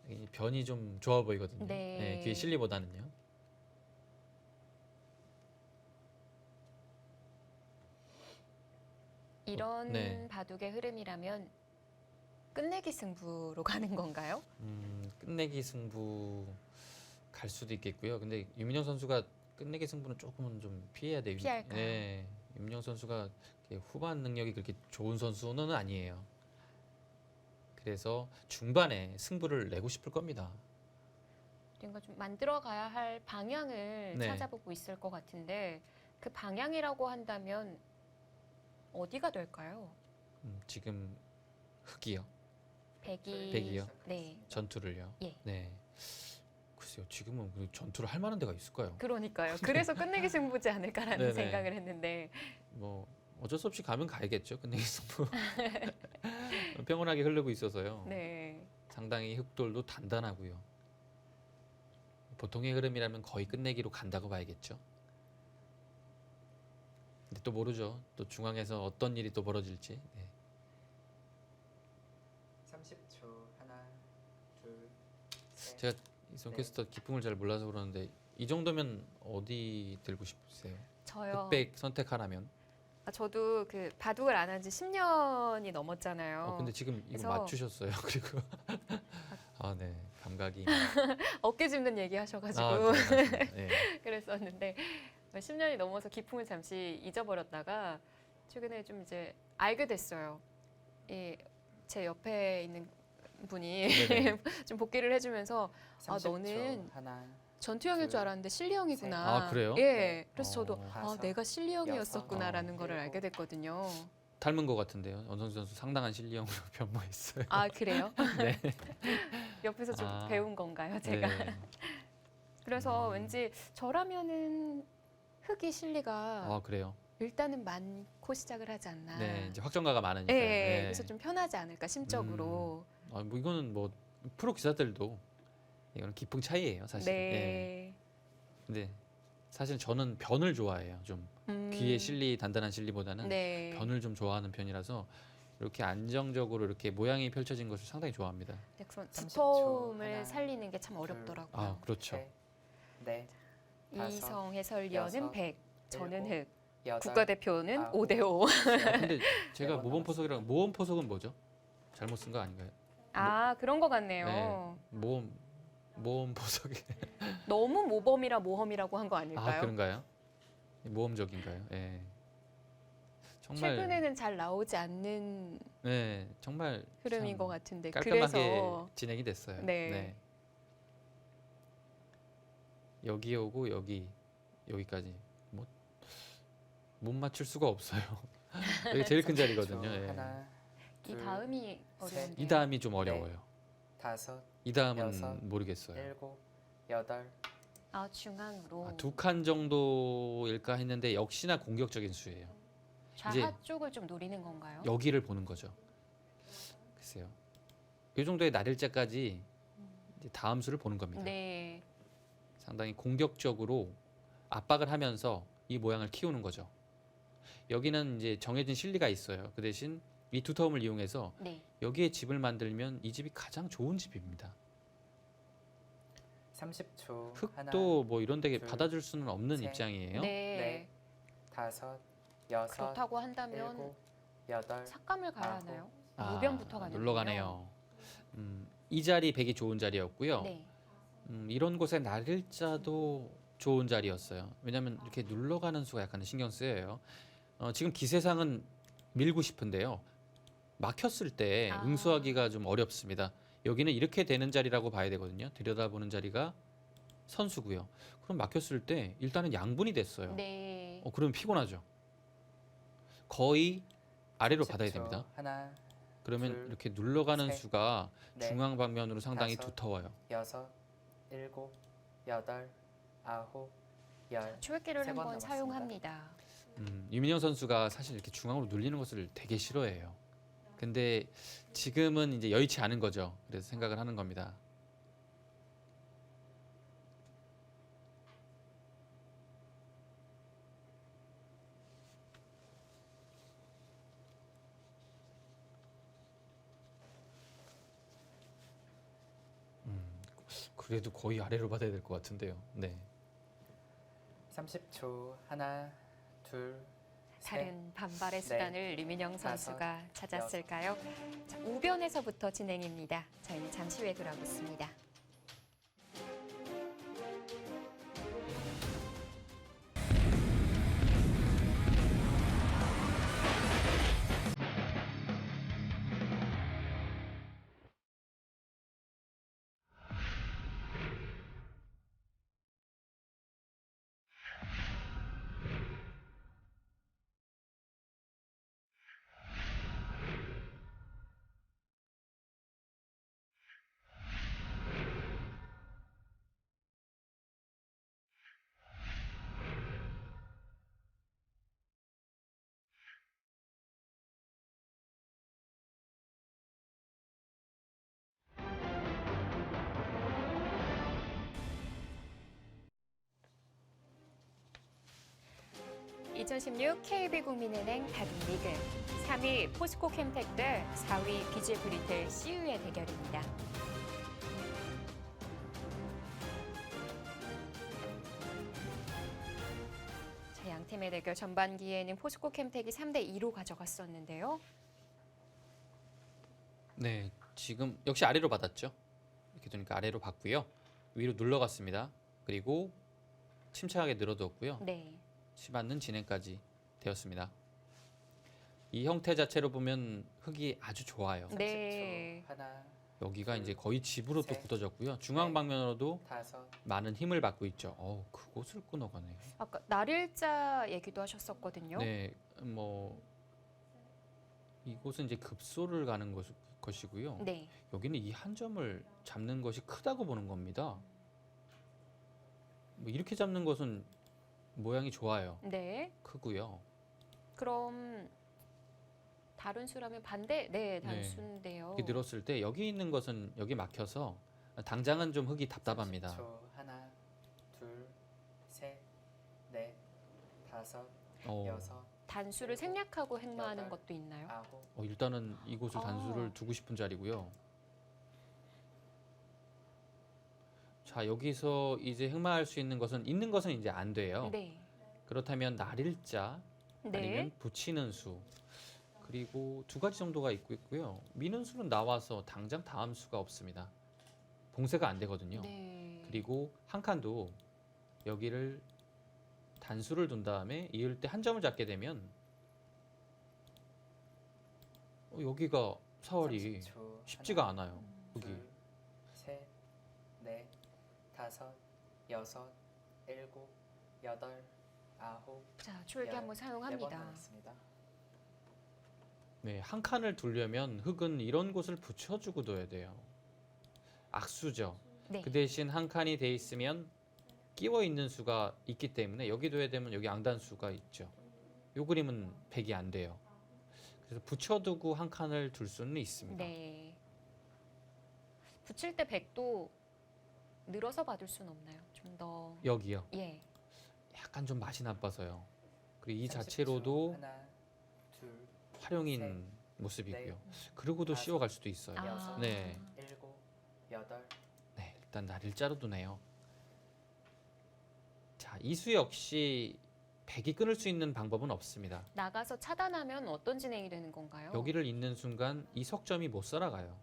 Speaker 2: 이 변이 좀 좋아 보이거든요.
Speaker 1: 네.
Speaker 2: 뒤에 실리보다는요.
Speaker 1: 이런
Speaker 2: 네.
Speaker 1: 바둑의 흐름이라면 끝내기 승부로 가는 건가요?
Speaker 2: 끝내기 승부 갈 수도 있겠고요. 근데 유민영 선수가 끝내기 승부는 조금은 좀 피해야 돼요.
Speaker 1: 피할까요?
Speaker 2: 네. 유민영 선수가 후반 능력이 그렇게 좋은 선수는 아니에요. 그래서 중반에 승부를 내고 싶을 겁니다.
Speaker 1: 뭔가 좀 만들어 가야 할 방향을
Speaker 2: 네.
Speaker 1: 찾아보고 있을 것 같은데 그 방향이라고 한다면 어디가 될까요?
Speaker 2: 지금 흑이요. 백이요?
Speaker 1: 네.
Speaker 2: 전투를요?
Speaker 1: 예.
Speaker 2: 네. 글쎄요, 지금은 그 전투를 할 만한 데가 있을까요?
Speaker 1: 그러니까요. 그래서 끝내기 승부지 않을까라는
Speaker 2: 네네.
Speaker 1: 생각을 했는데
Speaker 2: 뭐 어쩔 수 없이 가면 가야겠죠. 끝내기 승부. 평온하게 흐르고 있어서요.
Speaker 1: 네.
Speaker 2: 상당히 흑돌도 단단하고요. 보통의 흐름이라면 거의 끝내기로 간다고 봐야겠죠. 근데 또 모르죠. 또 중앙에서 어떤 일이 또 벌어질지. 네.
Speaker 3: 30초. 하나, 둘, 셋.
Speaker 2: 제가 이성
Speaker 3: 네.
Speaker 2: 캐스터 기풍을 잘 몰라서 그러는데 이 정도면 어디 들고 싶으세요?
Speaker 1: 저요.
Speaker 2: 흑백 선택하라면?
Speaker 1: 저도 그 바둑을 안 한 지 10년이 넘었잖아요.
Speaker 2: 근데 지금 이거
Speaker 1: 그래서-
Speaker 2: 맞추셨어요. 그리고 아, 네. 감각이
Speaker 1: 어깨 짚는 얘기 하셔가지고
Speaker 2: 네, 맞습니다. 네.
Speaker 1: 그랬었는데 10년이 넘어서 기풍을 잠시 잊어버렸다가 최근에 좀 이제 알게 됐어요. 제 옆에 있는 분이
Speaker 2: 네네.
Speaker 1: 좀 복귀를 해주면서
Speaker 3: 30초.
Speaker 1: 너는
Speaker 3: 하나,
Speaker 1: 전투형일 줄
Speaker 3: 둘,
Speaker 1: 알았는데 실리형이구나.
Speaker 2: 아, 그래요?
Speaker 1: 예.
Speaker 3: 네.
Speaker 1: 그래서 저도
Speaker 3: 다섯,
Speaker 1: 내가 실리형이었었구나라는
Speaker 3: 여섯,
Speaker 1: 거를
Speaker 3: 일곱.
Speaker 1: 알게 됐거든요.
Speaker 2: 닮은 것 같은데요. 원성수 선수 상당한 실력으로 변모했어요.
Speaker 1: 아 그래요?
Speaker 2: 네.
Speaker 1: 옆에서 좀
Speaker 2: 아.
Speaker 1: 배운 건가요, 제가?
Speaker 2: 네.
Speaker 1: 그래서
Speaker 2: 음.
Speaker 1: 왠지 저라면은 흑이 실리가
Speaker 2: 아, 그래요.
Speaker 1: 일단은 많고 시작을 하지 않나.
Speaker 2: 네, 이제 확정가가 많으니까.
Speaker 1: 예,
Speaker 2: 네.
Speaker 1: 그래서 좀 편하지 않을까 심적으로.
Speaker 2: 뭐 이거는 뭐 프로 기사들도 이거는 기풍 차이예요, 사실. 예.
Speaker 1: 네.
Speaker 2: 근데 사실 저는 변을 좋아해요. 좀 귀에 실리 단단한 실리보다는
Speaker 1: 네.
Speaker 2: 변을 좀 좋아하는 편이라서 이렇게 안정적으로 이렇게 모양이 펼쳐진 것을 상당히 좋아합니다.
Speaker 1: 네, 그런
Speaker 3: 30초.
Speaker 1: 두터움을
Speaker 3: 하나,
Speaker 1: 살리는 게 참
Speaker 3: 둘,
Speaker 1: 어렵더라고요.
Speaker 2: 아, 그렇죠.
Speaker 3: 셋, 넷, 다섯,
Speaker 1: 이성 해설위원은
Speaker 3: 여섯,
Speaker 1: 100, 저는
Speaker 3: 일곱,
Speaker 1: 흑.
Speaker 3: 여덟,
Speaker 1: 국가대표는
Speaker 3: 아홉.
Speaker 1: 5대5.
Speaker 2: 근데 제가
Speaker 3: 네 번
Speaker 2: 모범포석이랑 모범포석은 뭐죠? 잘못 쓴 거 아닌가요?
Speaker 1: 아 그런 거 같네요.
Speaker 2: 모범포석이
Speaker 1: 너무 모범이라 모험이라고 한 거
Speaker 2: 아,
Speaker 1: 아닐까요?
Speaker 2: 그런가요? 모험적인가요? 예. 정말
Speaker 1: 최근에는 잘 나오지 않는
Speaker 2: 네, 정말
Speaker 1: 흐름인
Speaker 2: 참
Speaker 1: 것 같은데
Speaker 2: 깔끔하게
Speaker 1: 그래서
Speaker 2: 진행이 됐어요.
Speaker 1: 네.
Speaker 2: 여기에 오고 여기까지 못 맞출 수가 없어요. 여기 제일 큰 자리거든요.
Speaker 3: 30초.
Speaker 2: 예.
Speaker 3: 하나,
Speaker 1: 이
Speaker 3: 둘,
Speaker 1: 다음이
Speaker 3: 셋.
Speaker 1: 어려운데요.
Speaker 2: 이 다음이 좀 어려워요.
Speaker 3: 다섯,
Speaker 2: 이 다음은
Speaker 3: 여섯,
Speaker 2: 모르겠어요.
Speaker 3: 일곱, 여덟,
Speaker 1: 아 중앙으로
Speaker 2: 두 칸 정도일까 했는데 역시나 공격적인 수예요.
Speaker 1: 좌하
Speaker 2: 이제
Speaker 1: 쪽을 좀 노리는 건가요?
Speaker 2: 여기를 보는 거죠. 글쎄요. 이 정도의 날일자까지 이제 다음 수를 보는 겁니다.
Speaker 1: 네.
Speaker 2: 상당히 공격적으로 압박을 하면서 이 모양을 키우는 거죠. 여기는 이제 정해진 실리가 있어요. 그 대신 이 두터움을 이용해서
Speaker 1: 네.
Speaker 2: 여기에 집을 만들면 이 집이 가장 좋은 집입니다.
Speaker 3: 30초.
Speaker 2: 흙도 뭐 이런 데게
Speaker 3: 둘,
Speaker 2: 받아줄 수는 없는
Speaker 3: 셋,
Speaker 2: 입장이에요.
Speaker 1: 네.
Speaker 3: 다섯, 여섯,
Speaker 1: 그렇다고 한다면
Speaker 3: 일곱, 여덟,
Speaker 1: 삭감을 가야
Speaker 3: 아홉.
Speaker 1: 하나요?
Speaker 2: 아,
Speaker 1: 무변부터 가는
Speaker 2: 눌러가네요. 이 자리 백이 좋은 자리였고요.
Speaker 1: 네.
Speaker 2: 이런 곳에 날일자도 좋은 자리였어요. 왜냐하면 이렇게 눌러가는 수가 약간 신경 쓰여요. 지금 기세상은 밀고 싶은데요. 막혔을 때
Speaker 1: 아.
Speaker 2: 응수하기가 좀 어렵습니다. 여기는 이렇게 되는 자리라고 봐야 되거든요. 들여다보는 자리가 선수고요. 그럼 막혔을 때 일단은 양분이 됐어요.
Speaker 1: 네.
Speaker 2: 그러면 피곤하죠. 거의 아래로
Speaker 3: 30초.
Speaker 2: 받아야 됩니다.
Speaker 3: 하나,
Speaker 2: 그러면
Speaker 3: 둘,
Speaker 2: 이렇게 눌러가는
Speaker 3: 셋,
Speaker 2: 수가
Speaker 3: 넷,
Speaker 2: 중앙 방면으로 상당히
Speaker 3: 다섯.
Speaker 2: 두터워요.
Speaker 3: 여섯, 일곱, 여덟, 아홉, 열.
Speaker 1: 초획기를
Speaker 3: 세번
Speaker 1: 한번
Speaker 3: 남았습니다.
Speaker 1: 사용합니다.
Speaker 2: 유민영 선수가 사실 이렇게 중앙으로 눌리는 것을 되게 싫어해요. 근데 지금은 이제 여의치 않은 거죠. 그래서 생각을 하는 겁니다. 그래도 거의 아래로 받아야 될 것 같은데요. 네.
Speaker 3: 30초. 하나, 둘, 셋.
Speaker 1: 다른 반발의
Speaker 3: 넷,
Speaker 1: 수단을 류민영 선수가 찾았을까요? 자, 우변에서부터 진행입니다. 저희는 잠시 후에 돌아오겠습니다. 2016 KB국민은행 다중리그 3위 포스코 캠텍 대 4위 BJ 브리텔 CU의 대결입니다. 자, 양 팀의 대결 전반기에는 포스코 캠텍이 3대 2로 가져갔었는데요.
Speaker 2: 네, 지금 역시 아래로 받았죠. 이렇게 두니까 아래로 받고요. 위로 눌러갔습니다. 그리고 침착하게 늘어두었고요.
Speaker 1: 네.
Speaker 2: 치맞는 진행까지 되었습니다. 이 형태 자체로 보면 흙이 아주 좋아요.
Speaker 1: 네.
Speaker 3: 30초. 하나,
Speaker 2: 여기가 이제 거의 집으로 또
Speaker 3: 셋,
Speaker 2: 굳어졌고요. 중앙
Speaker 3: 넷,
Speaker 2: 방면으로도
Speaker 3: 다섯,
Speaker 2: 많은 힘을 받고 있죠. 그곳을 끊어가네요.
Speaker 1: 아까 날일자 얘기도 하셨었거든요.
Speaker 2: 네, 뭐 이곳은 이제 급소를 가는 것이고요.
Speaker 1: 네.
Speaker 2: 여기는 이 한 점을 잡는 것이 크다고 보는 겁니다. 뭐 이렇게 잡는 것은 모양이 좋아요.
Speaker 1: 네.
Speaker 2: 크고요.
Speaker 1: 그럼 다른 수라면 반대? 네, 단수인데요.
Speaker 2: 이렇게 늘었을 때 여기 있는 것은 여기 막혀서 당장은 좀 흙이 답답합니다.
Speaker 3: 30초. 하나, 둘, 셋, 넷, 다섯,
Speaker 2: 어,
Speaker 3: 여섯,
Speaker 1: 단수를 생략하고 행마하는
Speaker 3: 여덟,
Speaker 1: 것도 있나요?
Speaker 3: 아홉,
Speaker 2: 일단은 이곳을
Speaker 1: 아.
Speaker 2: 단수를 두고 싶은 자리고요. 자, 여기서 이제 흑마할 수 있는 것은 이제 안 돼요.
Speaker 1: 네.
Speaker 2: 그렇다면 날일자
Speaker 1: 네.
Speaker 2: 아니면 붙이는 수 그리고 두 가지 정도가 있고요. 미는 수는 나와서 당장 다음 수가 없습니다. 봉쇄가 안 되거든요.
Speaker 1: 네.
Speaker 2: 그리고 한 칸도 여기를 단수를 둔 다음에 이을 때 한 점을 잡게 되면 여기가 사월이
Speaker 3: 30초.
Speaker 2: 쉽지가
Speaker 3: 하나,
Speaker 2: 않아요. 여기
Speaker 3: 둘, 셋, 넷, 다섯, 여섯, 일곱, 여덟, 아홉,
Speaker 1: 자, 초읽기
Speaker 3: 열,
Speaker 1: 한번
Speaker 3: 4번
Speaker 1: 사용합니다.
Speaker 3: 남았습니다.
Speaker 2: 네, 한 칸을 두려면 흙은 이런 곳을 붙여주고 둬야 돼요. 악수죠.
Speaker 1: 네.
Speaker 2: 그 대신 한 칸이 돼 있으면 끼워 있는 수가 있기 때문에 여기 둬야 되면 여기 앙단수가 있죠. 요 그림은 100이 안 돼요. 그래서 붙여두고 한 칸을 둘 수는 있습니다.
Speaker 1: 네. 붙일 때 100도 늘어서 받을 수는 없나요? 좀 더.
Speaker 2: 여기요.
Speaker 1: 예.
Speaker 2: 약간 좀 맛이 나빠서요. 그리고 이
Speaker 3: 30초.
Speaker 2: 자체로도
Speaker 3: 하나, 둘,
Speaker 2: 활용인
Speaker 3: 셋,
Speaker 2: 모습이고요.
Speaker 3: 넷,
Speaker 2: 그러고도
Speaker 3: 다섯,
Speaker 2: 씌워갈 수도 있어요.
Speaker 3: 여섯.
Speaker 2: 네.
Speaker 3: 일곱, 여덟,
Speaker 2: 네, 일단 날일자로 두네요. 자, 이수 역시 100이 끊을 수 있는 방법은 없습니다.
Speaker 1: 나가서 차단하면 어떤 진행이 되는 건가요?
Speaker 2: 여기를 잇는 순간 이 석점이 못 살아가요.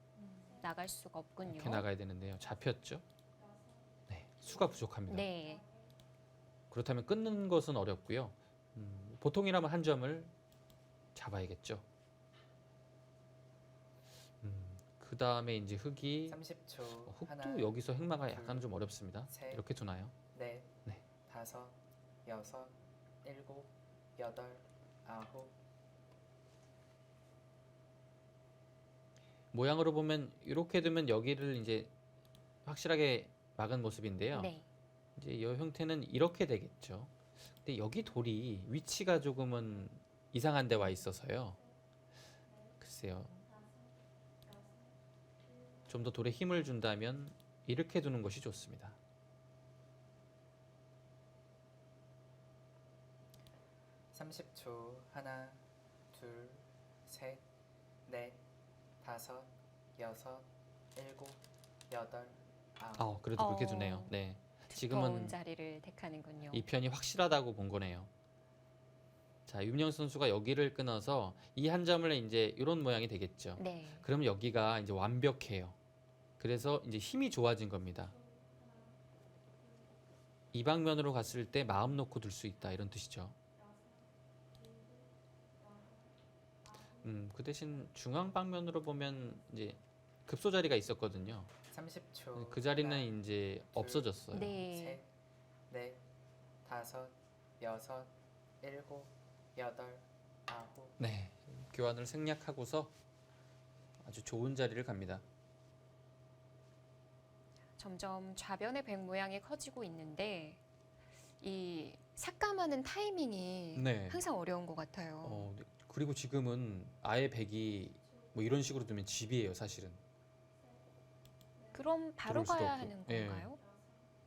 Speaker 1: 나갈 수가 없군요.
Speaker 2: 이렇게 나가야 되는데요. 잡혔죠? 네, 수가 부족합니다.
Speaker 1: 네.
Speaker 2: 그렇다면 끊는 것은 어렵고요. 보통이라면 한 점을 잡아야겠죠. 그 다음에 이제 흙이
Speaker 3: 30초.
Speaker 2: 흙도
Speaker 3: 하나,
Speaker 2: 여기서 흑마가
Speaker 3: 둘,
Speaker 2: 약간 좀 어렵습니다.
Speaker 3: 셋.
Speaker 2: 이렇게 두나요?
Speaker 3: 넷,
Speaker 2: 네.
Speaker 3: 다섯, 여섯, 일곱, 여덟, 아홉,
Speaker 2: 모양으로 보면 이렇게 두면 여기를 이제 확실하게 막은 모습인데요.
Speaker 1: 네.
Speaker 2: 이제 이 형태는 이렇게 되겠죠. 근데 여기 돌이 위치가 조금은 이상한 데 와 있어서요. 글쎄요. 좀 더 돌에 힘을 준다면 이렇게 두는 것이 좋습니다.
Speaker 3: 30초. 하나, 둘, 셋, 넷, 다섯, 여섯, 일곱, 여덟, 아홉.
Speaker 2: 그래도 그렇게
Speaker 1: 어.
Speaker 2: 두네요. 네.
Speaker 1: 두꺼운
Speaker 2: 지금은
Speaker 1: 자리를 택하는군요.
Speaker 2: 이 편이 확실하다고 본 거네요. 자, 윤영 선수가 여기를 끊어서 이 한 점을 이제 이런 모양이 되겠죠.
Speaker 1: 네.
Speaker 2: 그럼 여기가 이제 완벽해요. 그래서 이제 힘이 좋아진 겁니다. 이 방면으로 갔을 때 마음 놓고 둘 수 있다 이런 뜻이죠. 그 대신 중앙 방면으로 보면 이제 급소 자리가 있었거든요.
Speaker 3: 30초.
Speaker 2: 그 자리는
Speaker 3: 하나,
Speaker 2: 이제 없어졌어요.
Speaker 1: 네.
Speaker 3: 셋, 넷, 다섯, 여섯, 일곱, 여덟, 아홉.
Speaker 2: 네, 교환을 생략하고서 아주 좋은 자리를 갑니다.
Speaker 1: 점점 좌변의 백 모양이 커지고 있는데 이 삭감하는 타이밍이
Speaker 2: 네.
Speaker 1: 항상 어려운 것 같아요.
Speaker 2: 네. 그리고 지금은 아예 백이 뭐 이런 식으로 두면 집이에요, 사실은.
Speaker 1: 그럼 바로
Speaker 2: 들어올 수도
Speaker 1: 가야
Speaker 2: 없고.
Speaker 1: 하는
Speaker 2: 예.
Speaker 1: 건가요?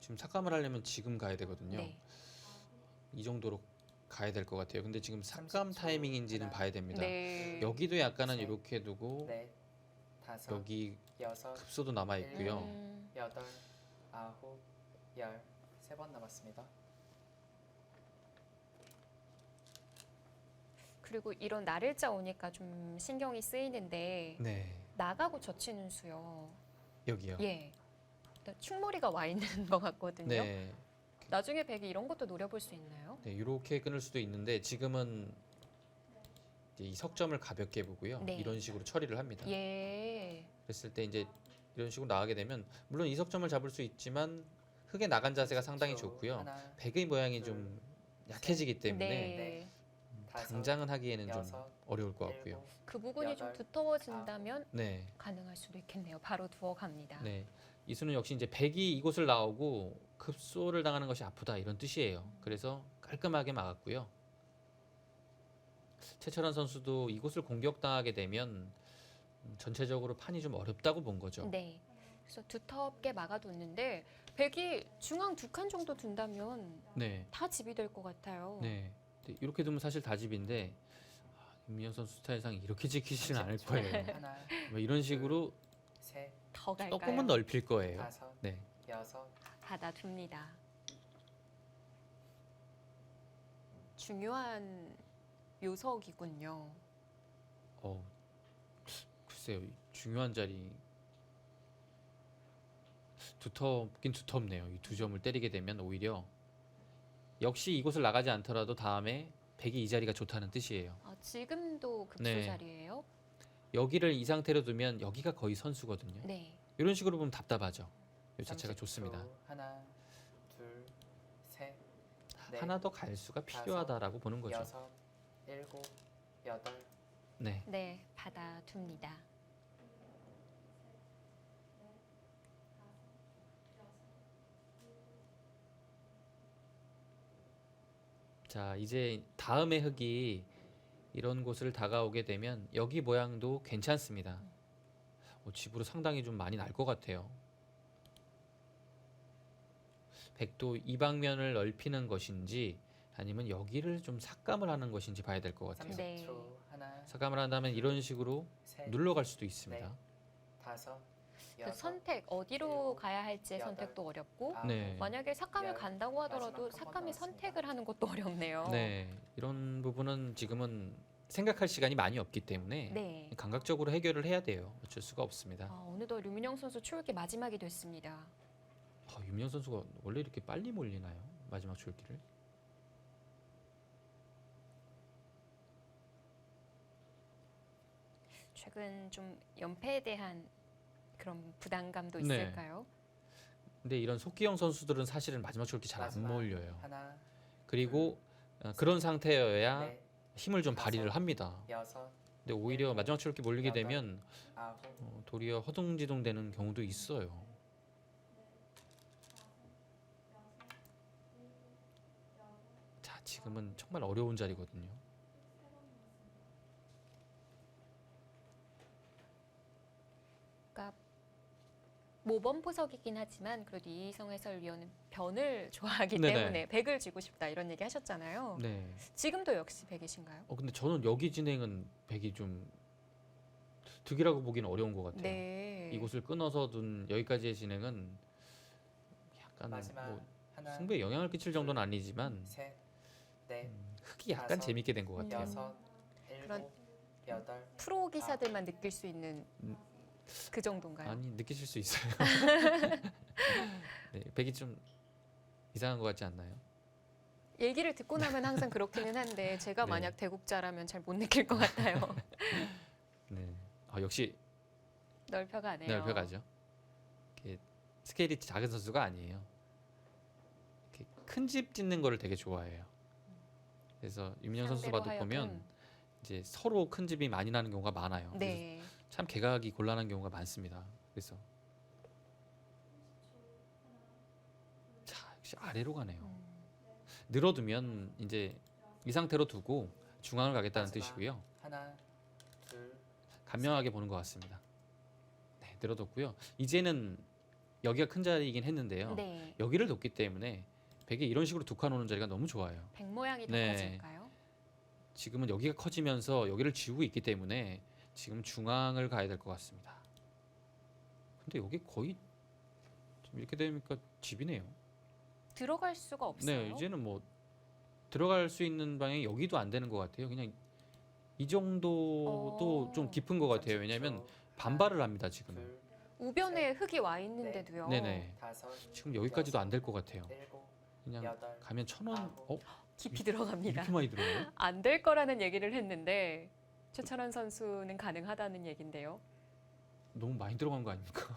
Speaker 2: 지금 삭감을 하려면 지금 가야 되거든요.
Speaker 1: 네.
Speaker 2: 이 정도로 가야 될 것 같아요. 근데 지금 삭감
Speaker 3: 30초.
Speaker 2: 타이밍인지는
Speaker 3: 하나.
Speaker 2: 봐야 됩니다.
Speaker 1: 네.
Speaker 2: 여기도 약간은
Speaker 3: 셋.
Speaker 2: 이렇게 두고
Speaker 3: 넷, 다섯,
Speaker 2: 여기
Speaker 3: 여섯,
Speaker 2: 급소도 남아 있고요.
Speaker 3: 여덟, 아홉, 열. 3번 남았습니다.
Speaker 1: 그리고 이런 날일자 오니까 좀 신경이 쓰이는데
Speaker 2: 네,
Speaker 1: 나가고 젖히는 수요.
Speaker 2: 여기요.
Speaker 1: 예. 일단 충머리가 와 있는 것 같거든요.
Speaker 2: 네,
Speaker 1: 나중에 백이 이런 것도 노려볼 수 있나요?
Speaker 2: 네, 이렇게 끊을 수도 있는데 지금은 이제 이 석점을 가볍게 보고요.
Speaker 1: 네.
Speaker 2: 이런 식으로 처리를 합니다.
Speaker 1: 예.
Speaker 2: 그랬을 때 이제 이런 식으로 나가게 되면 물론 이 석점을 잡을 수 있지만 흙에 나간 자세가 상당히
Speaker 3: 30초.
Speaker 2: 좋고요.
Speaker 3: 하나,
Speaker 2: 백의 모양이
Speaker 3: 둘,
Speaker 2: 좀 약해지기 때문에
Speaker 1: 네.
Speaker 3: 다섯,
Speaker 2: 당장은 하기에는 좀
Speaker 3: 여섯,
Speaker 2: 어려울 것 같고요.
Speaker 3: 일곱,
Speaker 1: 그 부분이 좀
Speaker 3: 여덟,
Speaker 1: 두터워진다면
Speaker 2: 네,
Speaker 1: 가능할 수도 있겠네요. 바로 두어 갑니다.
Speaker 2: 네. 이 수는 역시 이제 백이 이곳을 나오고 급소를 당하는 것이 아프다 이런 뜻이에요. 그래서 깔끔하게 막았고요. 최철원 선수도 이곳을 공격당하게 되면 전체적으로 판이 좀 어렵다고 본 거죠.
Speaker 1: 네. 그래서 두텁게 막아뒀는데 백이 중앙 2칸 정도 둔다면
Speaker 2: 네,
Speaker 1: 다 집이 될 것 같아요.
Speaker 2: 네. 근데 이렇게 두면 사실 다집인데 임미영 선수 스타일상 이렇게 지키지는 않을
Speaker 3: 30초.
Speaker 2: 거예요.
Speaker 3: 하나,
Speaker 2: 뭐 이런 식으로
Speaker 3: 셋,
Speaker 1: 더 갈까요?
Speaker 2: 조금은 넓힐 거예요.
Speaker 3: 다섯,
Speaker 2: 네,
Speaker 3: 여섯,
Speaker 1: 받아둡니다. 중요한 묘석이군요.
Speaker 2: 글쎄요, 이 중요한 자리 두텁긴 두텁네요. 이 두 점을 때리게 되면 오히려 역시 이곳을 나가지 않더라도 다음에 백이 이 자리가 좋다는 뜻이에요.
Speaker 1: 아, 지금도 급소
Speaker 2: 네.
Speaker 1: 자리예요?
Speaker 2: 여기를 이 상태로 두면 여기가 거의 선수거든요.
Speaker 1: 네.
Speaker 2: 이런 식으로 보면 답답하죠. 이 자체가
Speaker 3: 30초.
Speaker 2: 좋습니다.
Speaker 3: 하나, 둘, 셋, 넷,
Speaker 2: 하나 더 갈 수가 필요하다라고 보는 거죠.
Speaker 3: 여섯, 일곱, 여덟.
Speaker 2: 네,
Speaker 1: 네, 받아둡니다.
Speaker 2: 자 이제 다음의 흙이 이런 곳을 다가오게 되면 여기 모양도 괜찮습니다. 집으로 상당히 좀 많이 날 것 같아요. 백도 이 방면을 넓히는 것인지 아니면 여기를 좀 삭감을 하는 것인지 봐야 될 것 같아요.
Speaker 3: 30초.
Speaker 1: 네.
Speaker 3: 하나,
Speaker 2: 삭감을 한다면 이런 식으로
Speaker 3: 셋,
Speaker 2: 눌러갈 수도 있습니다.
Speaker 3: 다섯,
Speaker 1: 그
Speaker 3: 여섯,
Speaker 1: 선택 어디로
Speaker 3: 일곱,
Speaker 1: 가야 할지
Speaker 3: 여덟,
Speaker 1: 선택도 어렵고
Speaker 3: 아홉,
Speaker 2: 네.
Speaker 1: 만약에 삭감을
Speaker 3: 열.
Speaker 1: 간다고 하더라도
Speaker 3: 마지막 한번
Speaker 1: 삭감이
Speaker 3: 남았습니다.
Speaker 1: 선택을 하는 것도 어렵네요.
Speaker 2: 네, 이런 부분은 지금은 생각할 시간이 많이 없기 때문에
Speaker 1: 네.
Speaker 2: 감각적으로 해결을 해야 돼요. 어쩔 수가 없습니다.
Speaker 1: 어느덧 류민영 선수 출기 마지막이 됐습니다.
Speaker 2: 유민영 선수가 원래 이렇게 빨리 몰리나요? 마지막 줄기를?
Speaker 1: 최근 좀 연패에 대한 그런 부담감도
Speaker 2: 네.
Speaker 1: 있을까요?
Speaker 2: 근데 이런 속기형 선수들은 사실은 마지막 줄기 잘 안
Speaker 3: 마지막
Speaker 2: 몰려요.
Speaker 3: 하나,
Speaker 2: 그리고 그런 상태여야
Speaker 3: 넷,
Speaker 2: 힘을 좀 발휘를
Speaker 3: 다섯,
Speaker 2: 합니다.
Speaker 3: 여섯,
Speaker 2: 근데 오히려 마지막 줄기 몰리게
Speaker 3: 여덟,
Speaker 2: 되면
Speaker 3: 아홉,
Speaker 2: 도리어 허둥지둥 되는 경우도 있어요. 자, 지금은 정말 어려운 자리거든요.
Speaker 1: 그러니까 모범 포석이긴 하지만 그래도 이희성 해설위원은 변을 좋아하기
Speaker 2: 네네.
Speaker 1: 때문에 백을 쥐고 싶다 이런 얘기 하셨잖아요.
Speaker 2: 네.
Speaker 1: 지금도 역시 백이신가요?
Speaker 2: 근데 저는 여기 진행은 백이 좀 득이라고 보기는 어려운 것 같아요.
Speaker 1: 네.
Speaker 2: 이곳을 끊어서 둔 여기까지의 진행은 약간
Speaker 3: 마지막
Speaker 2: 뭐
Speaker 3: 하나,
Speaker 2: 승부에 영향을 끼칠 정도는 아니지만
Speaker 3: 셋, 넷,
Speaker 2: 흙이 약간
Speaker 3: 다섯,
Speaker 2: 재밌게 된 것 같아요.
Speaker 3: 여섯,
Speaker 1: 그런
Speaker 3: 일곱, 여덟.
Speaker 1: 프로 기사들만 느낄 수 있는
Speaker 2: 음.
Speaker 1: 그 정도인가요?
Speaker 2: 아니 느끼실 수 있어요. 네, 백이 좀 이상한 것 같지 않나요?
Speaker 1: 얘기를 듣고 나면 항상 그렇기는 한데 제가
Speaker 2: 네.
Speaker 1: 만약 대국자라면 잘 못 느낄 것 같아요.
Speaker 2: 네. 역시
Speaker 1: 넓혀가네요.
Speaker 2: 넓혀가죠. 이렇게 스케일이 작은 선수가 아니에요. 이렇게 큰 집 짓는 거를 되게 좋아해요. 그래서 유민영 선수
Speaker 1: 상대로
Speaker 2: 봐도 보면
Speaker 1: 하여금,
Speaker 2: 이제 서로 큰 집이 많이 나는 경우가 많아요. 그래서
Speaker 1: 네.
Speaker 2: 참 개각이 곤란한 경우가 많습니다. 그래서 자 역시 아래로 가네요. 늘어두면 이제 이 상태로 두고 중앙을 가겠다는
Speaker 3: 마지막.
Speaker 2: 뜻이고요.
Speaker 3: 하나, 둘,
Speaker 2: 간명하게 보는 것 같습니다. 네, 늘어뒀고요. 이제는 여기가 큰 자리이긴 했는데요.
Speaker 1: 네.
Speaker 2: 여기를 뒀기 때문에 백이 이런 식으로 두 칸 오는 자리가 너무 좋아요.
Speaker 1: 백 모양이 더
Speaker 2: 네.
Speaker 1: 커질까요?
Speaker 2: 지금은 여기가 커지면서 여기를 지우고 있기 때문에 지금 중앙을 가야 될 것 같습니다. 근데 여기 거의 좀 이렇게 되니까 집이네요.
Speaker 1: 들어갈 수가 없어요.
Speaker 2: 네, 이제는 뭐 들어갈 수 있는 방향이 여기도 안 되는 것 같아요. 그냥 이 정도도 좀 깊은 것 같아요. 왜냐하면
Speaker 3: 30초.
Speaker 2: 반발을 합니다 지금은.
Speaker 3: 둘,
Speaker 1: 우변에 흙이 와 있는데도요.
Speaker 2: 네네.
Speaker 3: 다섯,
Speaker 2: 지금 여기까지도 안 될 것 같아요.
Speaker 3: 일곱,
Speaker 2: 그냥
Speaker 3: 여덟,
Speaker 2: 가면 1,000원.
Speaker 3: 아홉.
Speaker 1: 깊이 들어갑니다.
Speaker 2: 이렇게 많이 들어요?
Speaker 1: 안 될 거라는 얘기를 했는데 최철원 선수는 가능하다는 얘긴데요.
Speaker 2: 너무 많이 들어간 거 아닙니까?